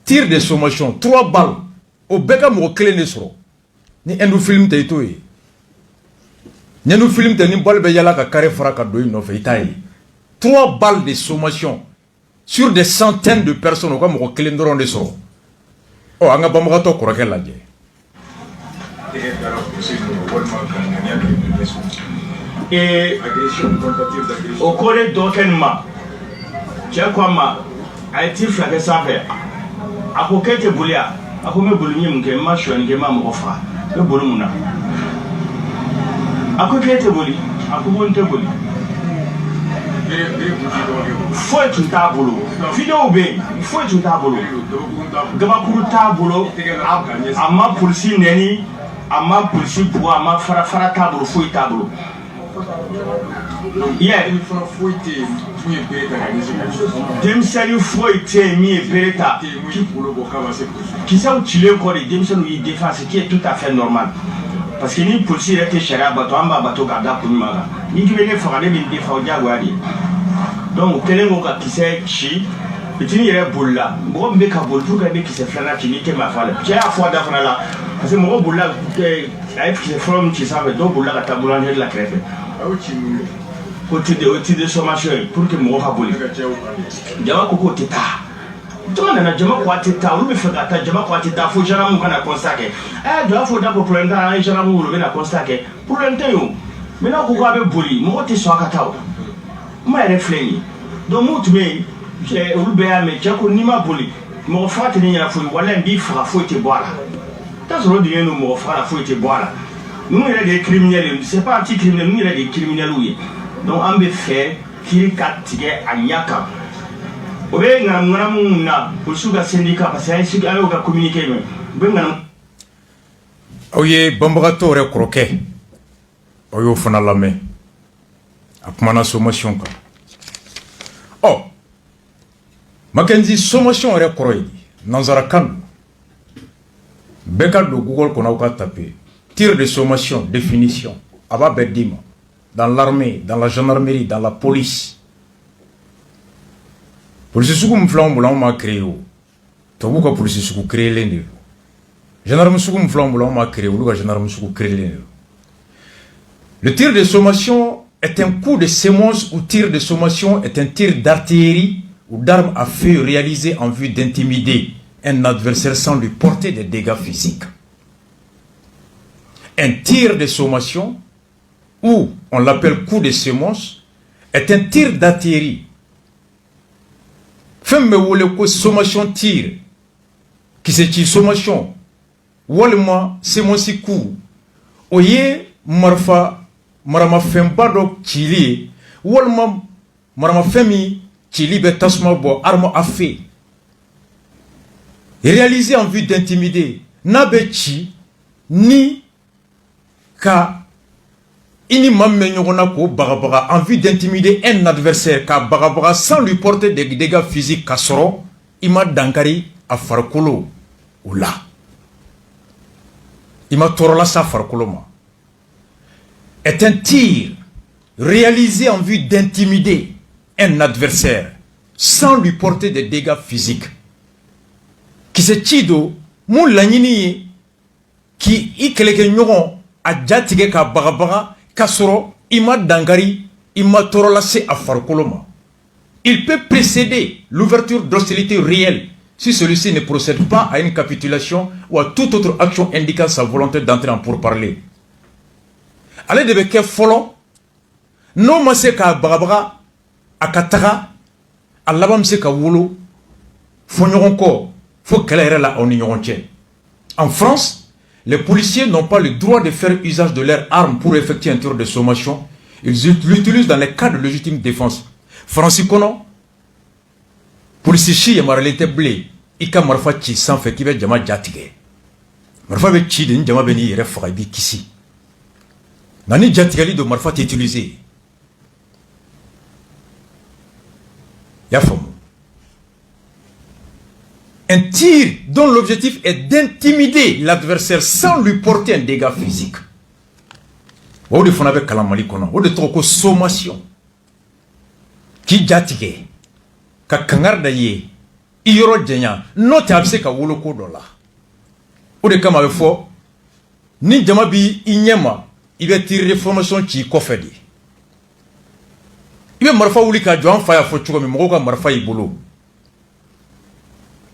Tir de sommation, 3 balles. Au beka mo kelen de soro. Ni endu film te itoye. Ni endu film te ni balle be yala ka carré fera ka doyi no fe itaye. 3 balles de sommation sur des centaines de personnes ko mo kelen doron de soro. Oh anga bamuga to ko rakela je. Et au collège d'Okenma, j'ai quoi ma a été flagué sans faire. A ko kete bulia a ko me bulu nyim ke ma shwan ke ma mo fa me bulu muna a ko kete buli a ko bonte buli foi tu ta bulu video be foi tu ta bulu gaba kuru ta bulu amma pulsi neni amma pulsi bu amma fara ta bulu foi ta bulu yeah Demsani foi te mi bereta qui ça utile encore et Demsani il défense qui est tout à fait normal parce que ni policier était chara bato amba bato garda pour maga ni qui venait faire des défense diagwali donc telengo ka qui c'est chi petini yere bolla mo be ka bol pour que qui c'est flana qui ni te ma fala j'ai à fois d'afana là parce que mo bolla avec qui c'est from qui ça veut donc bolla ka tabulange de la crève au-dessus de sommation pour que mon raboli jama koko teta to na jama kwa teta u be fagata jama kwa teta fo jana mu kana constate do fo da ko problème da jana mu be na constate problème te yo me na ko ko be boli mo te so akata o ma refleni do mo tume u be ame jako ni ma boli mo fa te ni na fo wala mbi fra fo te boala ta so de no mo fra fo te boala nous il y a des criminels c'est pas anti-criminel nous il y a des criminels oui donc on peut faire qu'il catige anyaka obe ngam na pour suga syndicat parce que c'est ayo ka communiquer mais ngam oye bambato re croquet oyo fana lame akumana sommation ka oh makenzi sommation re croy nanzara kan beka do google kona ka taper tir de sommation définition aba bedima dans l'armée, dans la gendarmerie, dans la police. Police soukoum flambe boulan ma créé. Tobu ka police soukou créé l'ende. Gendarme soukoum flambe boulan ma créé. Ou gendarme soukou créé l'ende. Le tir de sommation est un coup de sémence ou tir de sommation est un tir d'artillerie ou d'arme à feu réalisé en vue d'intimider un adversaire sans lui porter des dégâts physiques. Un tir de sommation ou on l'appelle coup de sémence, est un tir d'artillerie. Femme ou ko sommation tir, qui se tire sommation, ou le sémence coup, oye marfa marama femba do chili, ou le marama femi chili betasma bo arme à feu. Réalisé en vue d'intimider, nabechi ni ka ini mamme nyogona ko bagabaga en vue d'intimider un adversaire ka bagabaga sans lui porter des dégâts physiques kasoro ima dankari a farkolo ou là ima torola sa farkolo ma est un tir réalisé en vue d'intimider un adversaire sans lui porter des dégâts physiques qui se chido mon lanini qui ikeleke nyogon a jatige ka bagabaga kasoro ima dankari ima torola se a farkolo ma il peut précéder l'ouverture d'hostilités réelles si celui-ci ne procède pas à une capitulation ou à toute autre action indiquant sa volonté d'entrer en pourparlers. Ale de bɛ kɛ fɔlɔ n'o ma se k'a bagabaga a ka taga a laban bɛ se ka wolo fɔ ɲɔgɔn kɔ fɔ kɛlɛ yɛrɛ la aw ni ɲɔgɔn cɛ. En France, les policiers n'ont pas le droit de faire usage de leurs armes pour effectuer un tour de sommation. Ils l'utilisent dans les cas de légitime défense. France kɔnɔ polisi si yamaruyalen tɛ bilen i ka marifa ci sanfɛ k'i bɛ jama ja tigɛ. Marifa bɛ ci de ni jama bɛ n'i yɛrɛ faga i b'i kisi. Nka ni jatigɛli don marifa tɛ utiliser. Y'a faamu. Un tir dont l'objectif est d'intimider l'adversaire sans lui porter un dégât physique. O de fana bɛ kalan Mali kɔnɔ o de tɔgɔ ko sommation. K'i ja tigɛ ka kangari da i ye i yɔrɔ janya n'o tɛ a bɛ se ka wolo ko dɔ la. O de kama a bɛ fɔ ni jama b'i ɲɛ ma i bɛ tir de formation ci i kɔfɛ de. I bɛ marifa wuli ka jɔ an fa y'a fɔ cogo min mɔgɔw ka marifa y'i bolo.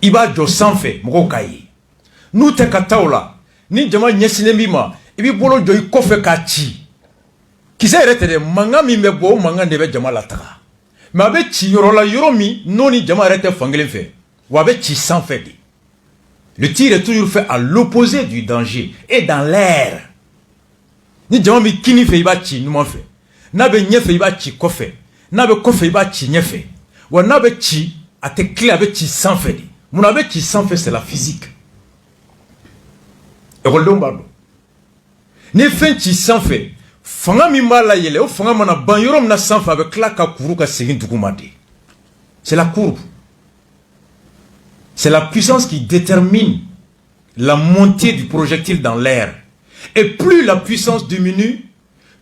I b'a jɔ sanfɛ mɔgɔw k'a ye. N'u tɛ ka taa o la ni jama ɲɛsinnen b'i ma i b'i bolo jɔ i kɔfɛ k'a ci. Kisɛ yɛrɛ tɛ dɛ mankan min bɛ bɔ o mankan de bɛ jama lataga. Mais a bɛ ci yɔrɔ la yɔrɔ min n'o ni jama yɛrɛ tɛ fankelen fɛ wa a bɛ ci sanfɛ de. Le tir est toujours fait à l'opposé du danger et dans l'air. Ni jama bɛ kini fɛ i b'a ci ɲuman fɛ. N'a bɛ ɲɛfɛ i b'a ci kɔfɛ. N'a bɛ kɔfɛ i b'a ci ɲɛfɛ. Wa n'a bɛ ci a tɛ kile a bɛ ci sanfɛ de. Mun a bɛ ci sanfɛ c'est la physique. Ekɔlidenw b'a dɔn. Ni fɛn ci sanfɛ fanga min b'a la yɛlɛ o fanga mana ban yɔrɔ min na sanfɛ a bɛ tila ka kuru ka segin duguma de. C'est la courbe. C'est la puissance qui détermine la montée du projectile dans l'air. Et plus la puissance diminue,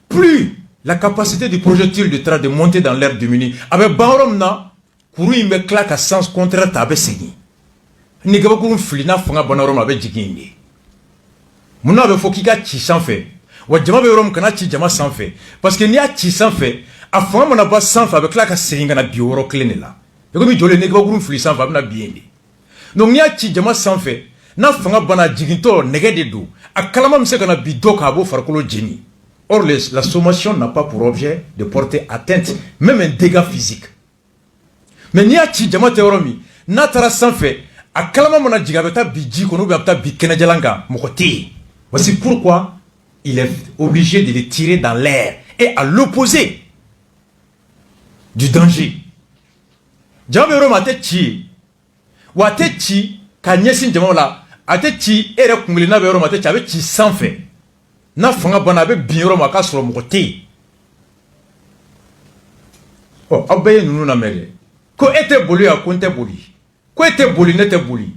plus la capacité du projectile de monter dans l'air diminue. Avec Banrom na, kuru in bɛ tila ka sens contraire ta a bɛ segin. Ni gabakuru fili n'a fanga banna yɔrɔ min a bɛ jigin de. Mun na a bɛ fɔ k'i ka ci sanfɛ wa jama bɛ yɔrɔ min kana ci jama sanfɛ parce que n'i y'a ci sanfɛ a fanga mana ba sanfɛ a bɛ tila ka segin ka na bi yɔrɔ kelen de la. I komi jɔlen ni gabakuru fili sanfɛ a bɛ na bi yen de. Donc n'i y'a ci jama sanfɛ n'a fanga banna jigintɔ nɛgɛ de don a kalama bɛ se ka na bi dɔ k'a bɔ farikolo jeni. Or la sommation n'a pas pour objet de porter atteinte même un dégât physique. Mais n'i y'a ci jama tɛ yɔrɔ min n'a taara sanfɛ a kalama mana jigin a bɛ taa bi ji kɔnɔ ou bien a bɛ taa bi kɛnɛjalan kan mɔgɔ tɛ yen. Voici pourquoi il est obligé de les tirer dans l'air et à l'opposé du danger. Jama bɛ yɔrɔ min a tɛ ci wa a tɛ ci ka ɲɛsin jama la a tɛ ci e yɛrɛ kunkelenna bɛ yɔrɔ min a tɛ ci a bɛ ci sanfɛ n'a fanga banna a bɛ bin yɔrɔ min a k'a sɔrɔ mɔgɔ tɛ yen. Ɔ aw bɛɛ ye ninnu lamɛn dɛ ko e tɛ boli a ko n tɛ boli ko e tɛ boli ne tɛ boli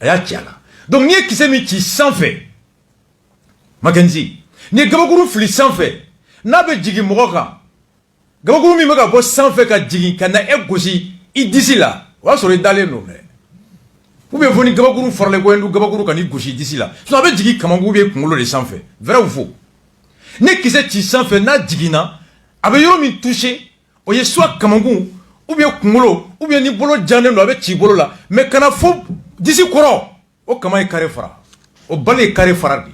a y'a ci a la. Donc n'i ye kisɛ min ci sanfɛ Mackenzie n'i ye gabakuru fili sanfɛ n'a bɛ jigin mɔgɔ kan gabakuru min bɛ ka bɔ sanfɛ ka jigin ka na e gosi i disi la o y'a sɔrɔ i dalen don dɛ. Ou bien fo ni gabakuru faralen ko yendu gabakuru ka n'i gosi i disi la sinon a bɛ jigin kamakun ou bien kunkolo de sanfɛ vrai ou faux. Ni kisɛ ci sanfɛ n'a jiginna a bɛ yɔrɔ min touché o ye soit kamakun ou bien kunkolo ou bien ni bolo jannen don a bɛ ci bolo la mais kana fo disi kɔrɔ o kama ye carré fara o bali ye carré fara de.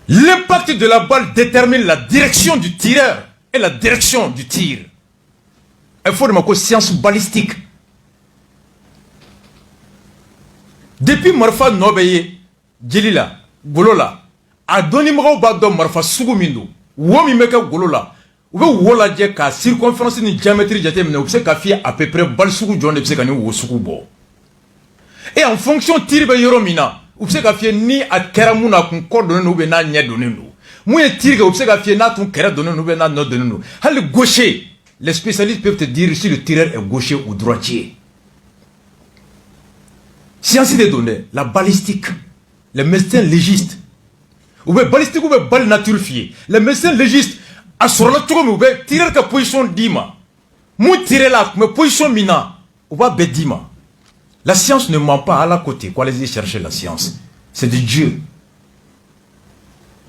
L'impact de la balle détermine la direction du tireur et la direction du tir. Il faut de science balistique. Depuis Marfa Nobeye, Djelila, Golola, a donné Marfa Marfa Sugumindo, Womi Meka Golola, ou Wola Djeka, circonférence ni diamétrie jatemne, ou ka fi à peu près Balsugu John de Psekani ou Sugubo. Et en fonction tir Yoromina, ou ka fi ni a Keramuna kun coordonné ou bena nya donné nous. Mouye tir ou ka fi na ton kera donné nous bena no donné nous. Hal gaucher. Les spécialistes peuvent te dire si le tireur est gaucher ou droitier. Science des données, la balistique, les médecins légistes, ou bien balistique ou bien balle naturifiée, les médecins légistes, à sur la tour, ou bien tirer la position d'ima, mou tirer la position mina, ou bien bedima. La science ne ment pas à la côté, quoi les chercher la science, c'est de Dieu.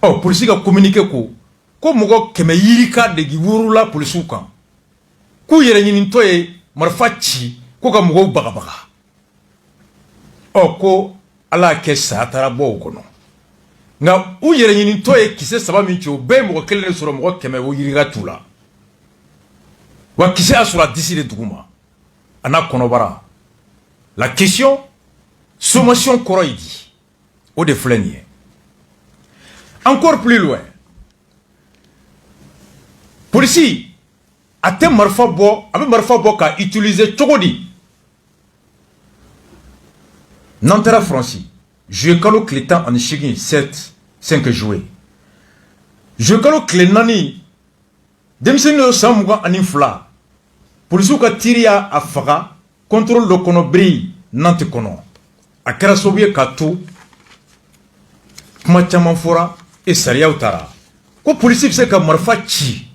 Oh, pour ce qui a communiqué, ko mogo keme yirika de giwurula polisu kan ku yere nyini toye marfa ci ko ka mogo baga baga o ko ala ke sa tara bo kono nga u yere nyini toye kise saba min ci o be mogo kelen soro mogo keme wo yirika tula wa kise asura disi de duguma ana kono bara la question sommation koroidi au de flenier encore plus loin police a te marfa bo ka utiliser chogodi Nantera Franci je kalo clétan en chigi 7 5 jouer je kalo clénani demseno samuga ani fla police ka tiria afaga contrôle le konobri Nantes kono a kɛra sababu ye ka to kuma caman fɔra et sariyaw taara ko polisi bɛ se ka marifa ci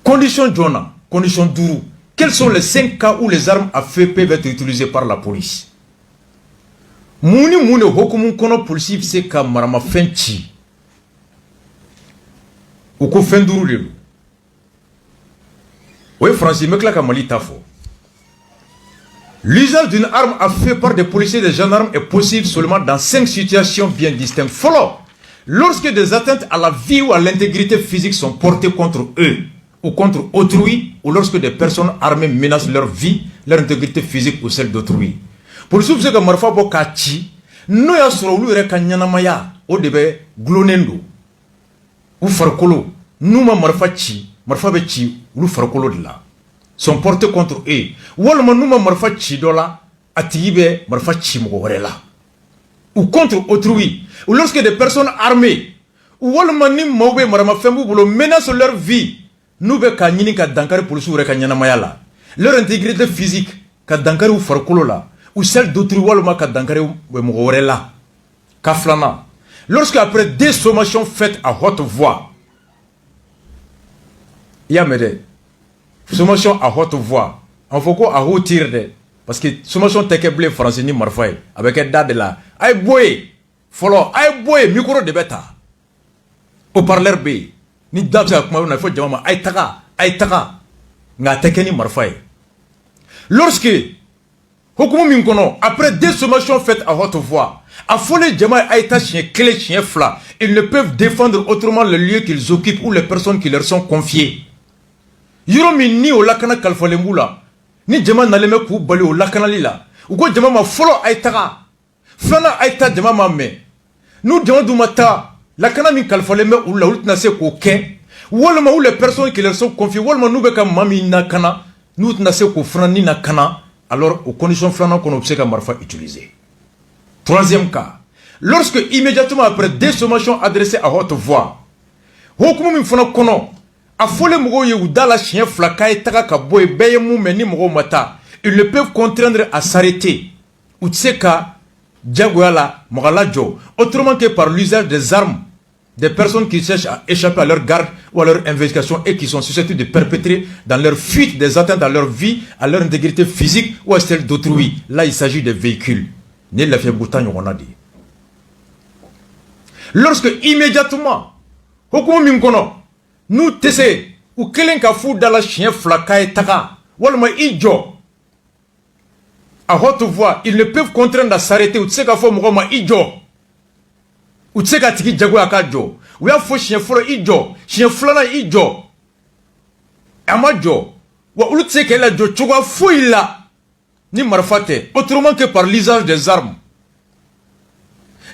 condition jɔn condition 5 quels sont les 5 cas où les armes à feu peuvent être utilisées par la police mun ni mun de hokumu kɔnɔ polisi bɛ se ka maramafɛn ci u ko fɛn 5 de don o ye faransi bɛ tila ka Mali ta fɔ. L'usage d'une arme à feu par des policiers et des gendarmes est possible seulement dans 5 situations bien distinctes. Follow. Lorsque des atteintes à la vie ou à l'intégrité physique sont portées contre eux ou contre autrui, ou lorsque des personnes armées menacent leur vie, leur intégrité physique ou celle d'autrui. Pour ce que marfa bo kachi, no ya soro lu re kanyana maya o debe glonendo ou farkolo, numa marfa chi, marfa be chi lu farkolo de la. Sont portés contre eux. Walma numa marfa chi dola atibe marfa chi mogorela. Ou contre autrui. Ou lorsque des personnes armées ou walma ni maube marama fembu bolo menacent leur vie. Nous be ka nyini ka dankari police ou rekanyana mayala. Leur intégrité physique ka dankari ou farkolo la ou celle d'autrui walma ka dankari ou mogorela. Kaflana. Lorsque après des sommations faites à haute voix. Yamede. Sommation à haute voix. Il faut qu'on a tire de. Parce que sommation tekeble français ni marfaï. Avec un date de là. Aïe boy. Follow. Aïe boy. Micro de bêta. Au parleur B. Ni date à comment on a fait de aïe taka. Aïe taka. N'a teke ni marfaï. Lorsque. Hokumu minkono. Après des sommations faites à haute voix. A folé djama aïe ta chien clé chien fla. Ils ne peuvent défendre autrement le lieu qu'ils occupent ou les personnes qui leur sont confiées. Yoromi ni o lakana kalfalemula ni jama naleme ku bali o lakana lila ugo jama ma folo aitaka flana aita jama ma me nous jama du mata lakana min kalfaleme ou la ultna se ko ke wolma ou les personnes qui leur sont confiées wolma nous be ka mami nakana nous tna se ko frani nakana alors aux conditions flana qu'on observe ka marfa utiliser. Troisième cas, lorsque immédiatement après des sommations adressées à haute voix hokumu min fana kono a folé mogo ye ou dans la chien flaka et taka ka boy beye mou meni mogo mata ils ne peuvent contraindre à s'arrêter ou tseka djagoyala mogaladjo autrement que par l'usage des armes des personnes qui cherchent à échapper à leur garde ou à leur investigation et qui sont susceptibles de perpétrer dans leur fuite des atteintes à leur vie, à leur intégrité physique ou à celle d'autrui. Là il s'agit des véhicules. Ne la fait boutan on a dit. Lorsque immédiatement hokumu minkono nous tese ou kelen ka fou dans la chien flaka et taka walma ijo à haute voix ils ne peuvent contraindre à s'arrêter ou tse ka fo mo ma ijo ou tse ka tiki jago akajo ou ya fo chien flo ijo chien flana ijo amajo wa ulu tse ke la jo choga fo ila ni marfate autrement que par l'usage des armes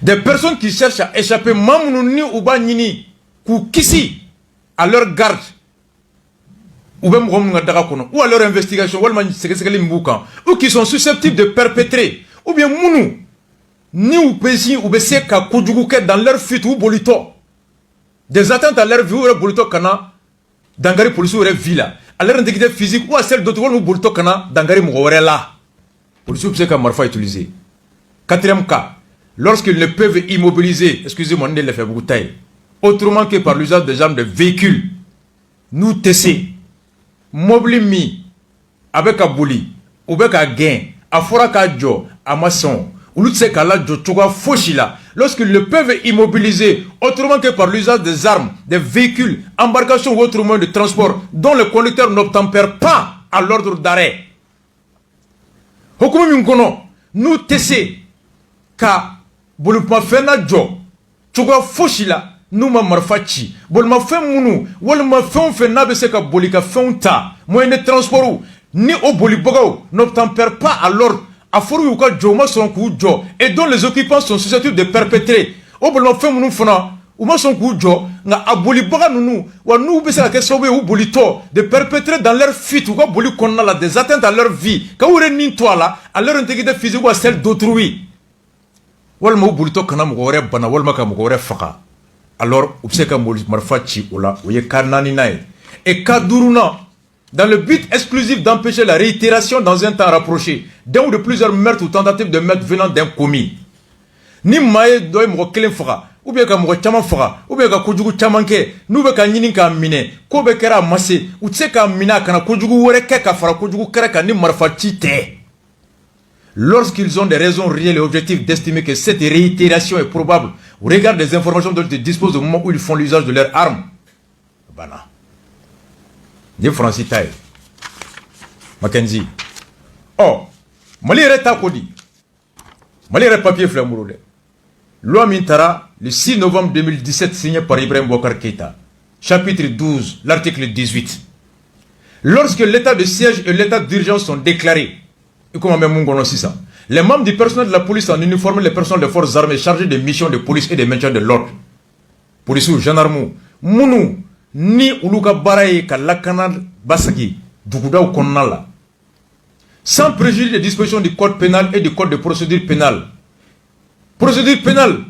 des personnes qui cherchent à échapper mamunu ni uba nyini ku kisi à leur garde ou à leur investigation ou qui sont susceptibles de perpétrer ou bien mounou ni ou pesi ou beseka kujuguke dans leur fuite ou bolito des atteintes à leur vie ou bolito kana dangari police ou villa à leur intégrité physique ou à celle d'autres ou bolito kana dangari mouorela police ou ka marfa utilisé. Quatrième cas, lorsqu'ils ne peuvent immobiliser, excusez-moi ne le fait beaucoup taille autrement que par l'usage des armes de véhicules. Nous tessons, mobili mi, avec un bouli, ou avec un gain, à fora ka jo, à maçon, ou l'autre c'est qu'à la jo, tu vas faucher là, lorsqu'ils ne peuvent immobiliser autrement que par l'usage des armes, des véhicules, embarcations ou autres moyens de transport dont le conducteur n'obtempère pas à l'ordre d'arrêt. Nous tessons ka boluma fena jo chuga foshila numa marfachi bolma femunu walma fena be se ka bolika fonta moyen de transport ni au bolibogo n'obtempère pas à l'ordre a foru ou ka joma son ku jo et dont les occupants sont susceptibles de perpétrer au bolma femunu fona ou ma son ku jo nga aboliboga nunu wa nu be se ka sobe ou bolito de perpétrer dans leur fuite ou ka boli konna la des atteintes à leur vie ka wure ni toila à leur intégrité physique ou à celle d'autrui walma ou bolito kana mugore bana walma ka mugore faka alors ou se ka marfachi ola ou ye kanani nae et kaduruna dans le but exclusif d'empêcher la réitération dans un temps rapproché d'un ou de plusieurs meurtres ou tentatives de meurtre venant d'un commis. Ni maye doy mo kelen faka ou bien ka mo chama faka ou bien ka kujugu chamanke nou be ka nyini ka mine ko be kera masse ou tse ka mina kana kujugu wore ke ka fara kujugu kera ka ni marfachi te. Lorsqu'ils ont des raisons réelles et objectives d'estimer que cette réitération est probable au regard des informations dont ils disposent au moment où ils font l'usage de leurs armes. Bana. Ni Francis Taye. Mackenzie. Oh, Mali reta kodi. Mali reta papier flamouroule. Loi Mintara, le 6 novembre 2017, signé par Ibrahim Boubacar Keïta. Chapitre 12, l'article 18. Lorsque l'état de siège et l'état d'urgence sont déclarés, les membres du personnel de la police en uniforme, les personnels des forces armées chargés de missions de police et de maintien de l'ordre, police ou gendarmes, mounou, ni uluka baraye ka lakana basaki, dukuda ou konnala. Sans préjudice des dispositions du code pénal et du code de procédure pénale. Procédure pénale,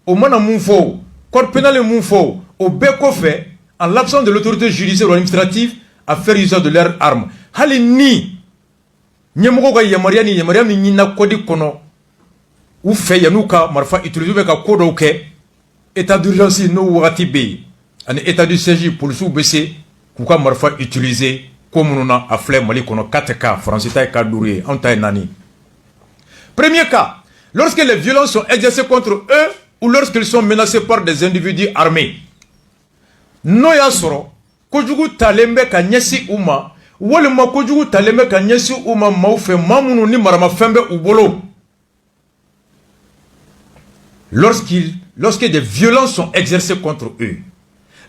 au mana moufo, code pénal et moufo, au beko fait, en l'absence de l'autorité judiciaire ou administrative, à faire usage de leurs armes. Hali ni, nyemoko ka yamaria ni nyina kodi kono, ou fait yanuka, marfa utilisé ka kodo ke, état d'urgence no wakati be, un état du siège pour le sous-baissé, kouka marfa utilisé, comme on a afflé Mali kono 4 cas, Francis Taye Kadouré, Antaï Nani. Premier cas, lorsque les violences sont exercées contre eux ou lorsqu'ils sont menacés par des individus armés. Noya soro, kojugu talembe ka nyesi uma, walima kojugu talembe ka nyesi uma maufe mamunu ni marama fembe ubolo. Lorsque des violences sont exercées contre eux,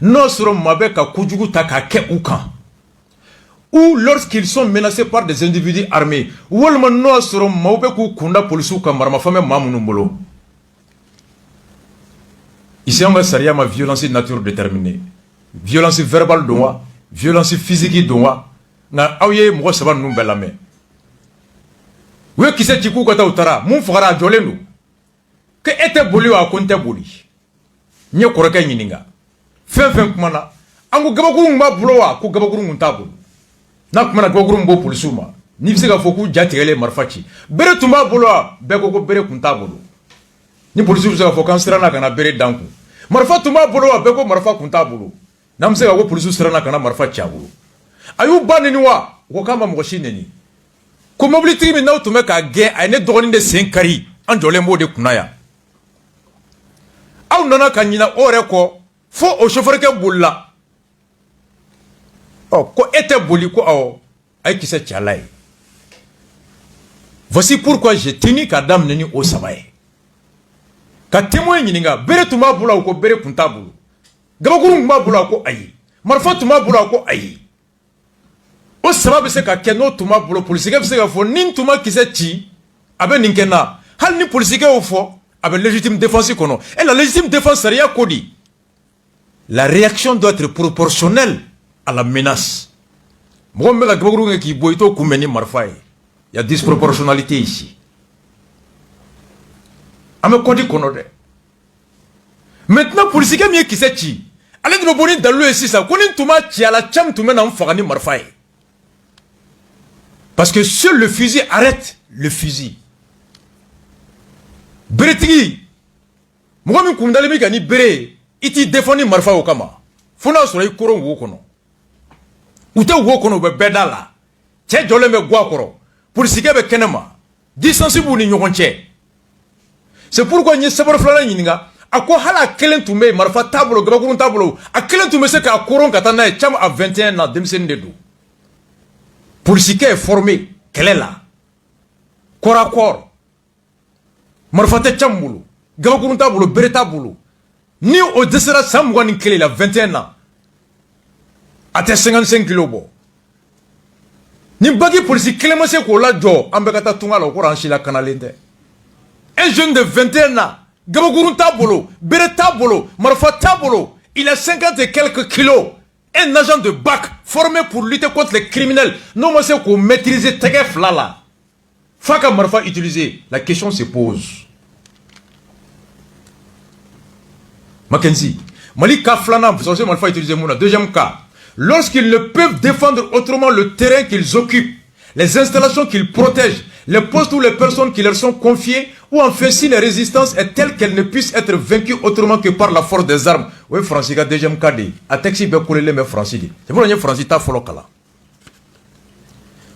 no soro mabe ka kojugu takake ukan. Ou lorsqu'ils sont menacés par des individus armés, ou no soro maube ku kunda polisu ka marama fembe mamunu bolo. Ici on va saria ma violence de nature déterminée. Violence verbale doa, violence physique doa, na awye mo saban num belame. We kise tiku kota utara, mun fara jolenu. Ke ete boli wa konte boli. Nye koreka nyininga. Fen kumana, angu gabakuru mba bulowa ku gabakuru ntabu. Na kumana gabakuru mbo polisuma. Ni bisega foku jatigele marfachi. Bere tumba bulowa, beko ko bere kuntabulu. Ni polisi bisega fokan sirana kana bere danku. Marfa tumba bulowa, beko marfa kuntabulu. Namse ga polisi sirana kana marfa chabu ayu banini wa ko kama mgoshi neni ko mobility mi na utume ka ge ay ne dogoni de senkari an jole mo de kunaya aw nana kanyina ore ko fo o chauffeur ke bulla oh ko ete boli ko aw ay kisa chalai. Voici pourquoi j'ai tenu ka dam neni o sabaye ka témoin nyininga bere tuma bula ko bere kuntabulu gabaguru mba bula ko ayi marfa tuma bula ko ayi o sababu se ka keno tuma bula police ke se ka fo nin tuma kise ti abe ninkena hal ni police ke o fo abe légitime défense kono et la légitime défense seria kodi la réaction doit être proportionnelle à la menace mo me la gabaguru ki boito kumeni marfa il y a disproportionnalité ici ame kodi kono de. Maintenant pour ce qui est qui s'est dit allez de me bonner dans le ici ça connaît tout ma qui a la cham tout maintenant fagani marfaï parce que seul le fusil arrête le fusil Beretigi moi mi kundale mi gani bere iti défendre marfa o kama fona so ray koron wo kono uta wo kono be bedala che jole me gwa koro pour ce qui est kenema distance bu ni nyokonche C'est pourquoi nous sommes flana yinga. A quoi hala kelen tume marfa tablo gabakurun tablo. A kelen tume se ka koron katana e cham à 21 ans demsen de do. Politique est formé. Quelle est là? Corps à corps. Marfa te chambulu. Gabakurun tablo bereta bulu. Ni au desera samwani kele la 21 ans. A te 55 kilos bo. Ni bagi politique clément se ko la jo ambekata tunga lo ko ranchi la kanalende. Un jeune de 21 ans, Gabagurun Tabolo, Beretta Bolo, Marfa Tabolo, il a 50 et quelques kilos. Un agent de BAC formé pour lutter contre les criminels. Non, mais c'est qu'on maîtrise Tegef Lala. Faka Marfa utilisé. La question se pose. Mackenzie, Mali Kaflana, vous savez, Marfa utilisé Mouna. Deuxième cas, lorsqu'ils ne peuvent défendre autrement le terrain qu'ils occupent, les installations qu'ils protègent, les postes ou les personnes qui leur sont confiées, ou enfin si la résistance est telle qu'elle ne puisse être vaincue autrement que par la force des armes. Oui, Francis, deuxième cas, à Texi Bekoulé, mais Francis. C'est pour ça que Francis t'a follow kala.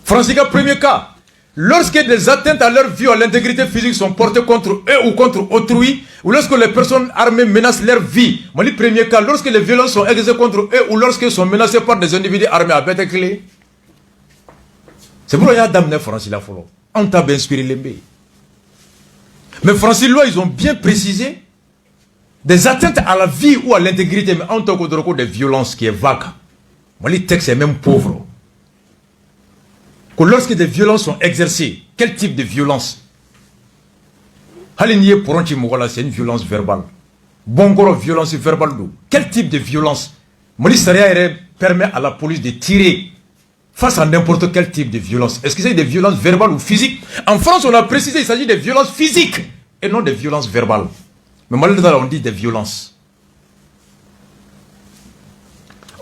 Francis, premier cas, lorsque des atteintes à leur vie ou à l'intégrité physique sont portées contre eux ou contre autrui, ou lorsque les personnes armées menacent leur vie. Mali, premier cas, lorsque les violences sont exercées contre eux ou lorsqu'ils sont menacés par des individus armés à bête clé. C'est pour ça que Dame Francis la follow. On t'a bien inspiré les mbé. Mais Francis Loi, ils ont bien précisé des atteintes à la vie ou à l'intégrité, mais en tant que des violences qui est vague. Moi, les textes est même pauvre. Que lorsque des violences sont exercées, quel type de violence? Haligné pour c'est une violence verbale. Bongoro, violence verbale. Quel type de violence? Moi, les permet à la police de tirer face à n'importe quel type de violence. Est-ce que c'est des violences verbales ou physiques? En France, on a précisé qu'il s'agit de violences physiques et non de violences verbales. Mais malheureusement, on dit des violences.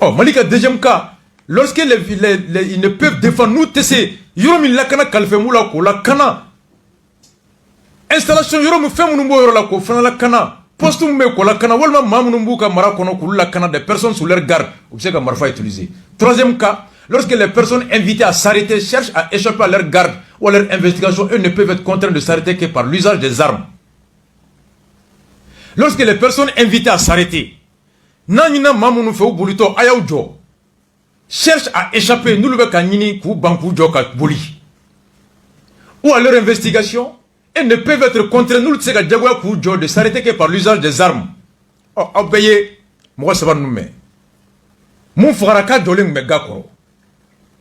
Oh, Malika, deuxième cas, lorsqu'ils ne peuvent défendre, nous, tessé, Yomi Lakana Kalfemoula, Lakana, installation Yomi Femunumbo, Lakana, postum me Lakana, Walma Mamunumbuka, Marakono, Lakana, des personnes sous leur garde, vous savez que Marfa utilisé. Troisième cas, lorsque les personnes invitées à s'arrêter cherchent à échapper à leur garde ou à leur investigation, eux ne peuvent être contraints de s'arrêter que par l'usage des armes. Lorsque les personnes invitées à s'arrêter, cherchent à échapper, ou à leur investigation, elles ne peuvent être contraints de s'arrêter que par l'usage des armes. Oh, obéyez, moi ça va nous mettre. Mon frère a dolé me gakoro.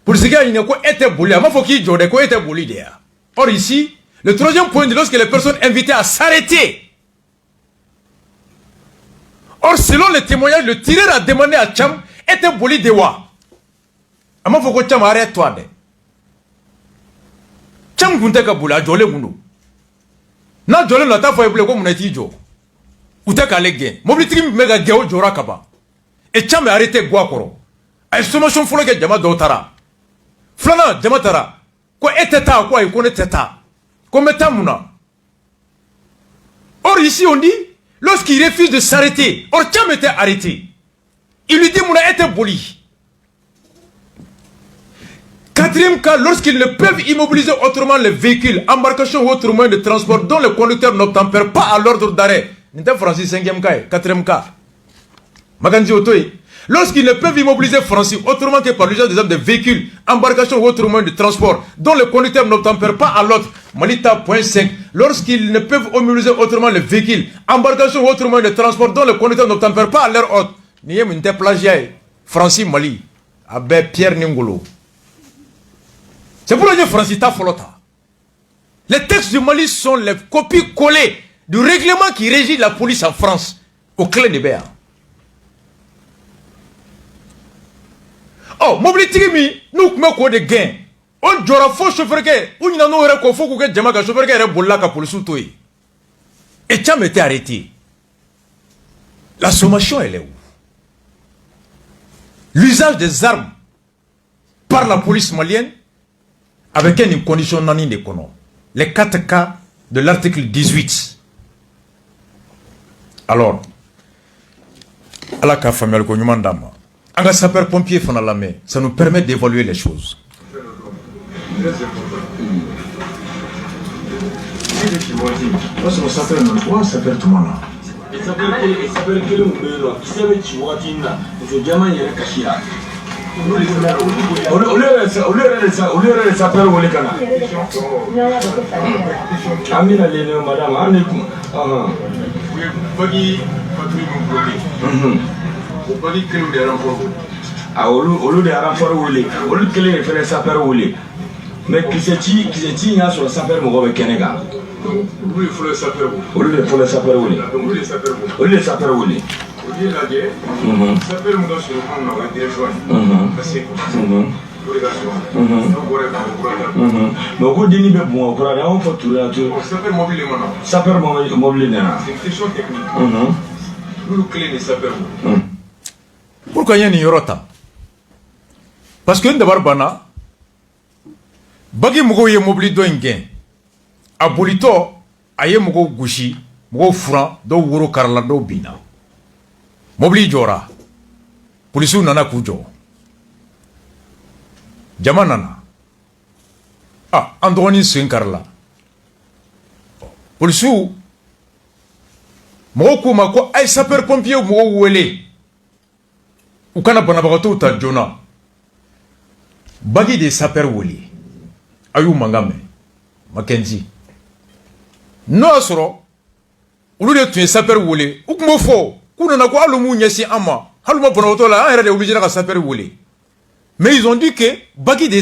Pour ce gars, il n'y a quoi été bouli. Il faut qu'il y ait quoi été bouli derrière. Or ici, le troisième point, lorsque les personnes invitées à s'arrêter. Or, selon les témoignages, le tireur a demandé à Cham était bouli de wa. Il faut que Cham arrête toi. Cham gunteka bouli a jolé mounou. Na jolé la ta foi bouli comme on est idiot. Ou ta kalege. Mobilité mega geo jora kaba. Et Cham est arrêté Guakoro. A sommation folle que Jama Dotara. Flana, Jamatara. Quoi était ta, quoi, il connaît ta. Comme Tamuna. Or, ici, on dit, lorsqu'il refuse de s'arrêter, or, Cham était arrêté. Il lui dit, Mouna était boli. Quatrième cas, lorsqu'ils ne peuvent immobiliser autrement les véhicules, embarcations ou autres moyens de transport dont le conducteur n'obtempère pas à l'ordre d'arrêt. N'était Francis, cinquième cas, quatrième cas. Maganzi Otoy. Lorsqu'ils ne peuvent immobiliser Francis autrement que par l'usage des armes de véhicules, embarcations ou autres moyens de transport, dont le conducteur n'obtempère pas à l'autre, Malita, point 5. Lorsqu'ils ne peuvent immobiliser autrement les véhicules, embarcations ou autres moyens de transport, dont le conducteur n'obtempère pas à leur hôte, Niyem une plagiaire, Francis Mali, Abbé Pierre Ningolo. C'est pour ça que Francis Tafolota. Les textes du Mali sont les copies collées du règlement qui régit la police en France, au clé de Béa. Oh, mobilité mi, nous avons des gains. On jora faux chauffeur que, ou n'y a pas de faux que Djamaga chauffeur qui est bolla pour le soutoyer. Et Cham était arrêté. La sommation, elle est où? L'usage des armes par la police malienne avec une condition non d'économie. Les 4 cas de l'article 18. Alors, à la famille, un sapeur-pompier font la main. Ça nous permet d'évaluer les choses. de Chihuahua. Moi, c'est mon sapeur, non, moi, sapeur tout le monde. Et sapeur quel mouilleur, qui savait Chihuahua, c'est diamant, il y a le cachia. Au lieu de sapeur, où les canards. Amina, madame, on est comme. Bagi patrouille mon bloqué. Au bagi que nous des renforts. Ah, au lieu de renforts où les, au lieu de les faire sapeur où les. Mais qui c'est-il, a sur le sapeur, mon gars, Kenega. Lui, il faut le sapeur. Au lieu de le sapeur où les. Lui, le sapeur. Au lieu de sapeur où les. Au lieu de la guerre, sapeur, mon gars, sur le plan, on a été rejoint. Parce que. Mais au bout de l'année, on va tout là. Sapeur mobile, maintenant. Sapeur mobile, c'est une question technique. Nous, clé des sapeurs. Pourquoi il y a une yorota? Parce que d'abord, bana, bagi mugo ye mobile do ingen. Abolito, aye mugo gushi, mugo franc, do wuro karla do bina. Mobile jora. Polisu nana kujo. Jama nana. Ah, andoni sun karla. Polisu, mugo kuma ko ay sapeur pompier mugo wele. Ukana banabagato ta jona. Bagi de sapeur wele. Ayu mangame. Mackenzie. No asoro. Ulu de tuye sapeur wele. Ukmo fo. Kuna na ko alumu nyesi ama. Haluma banabagato la, an yɛrɛ de obligé ka sapeur wele. Mais ils ont dit que Bagi de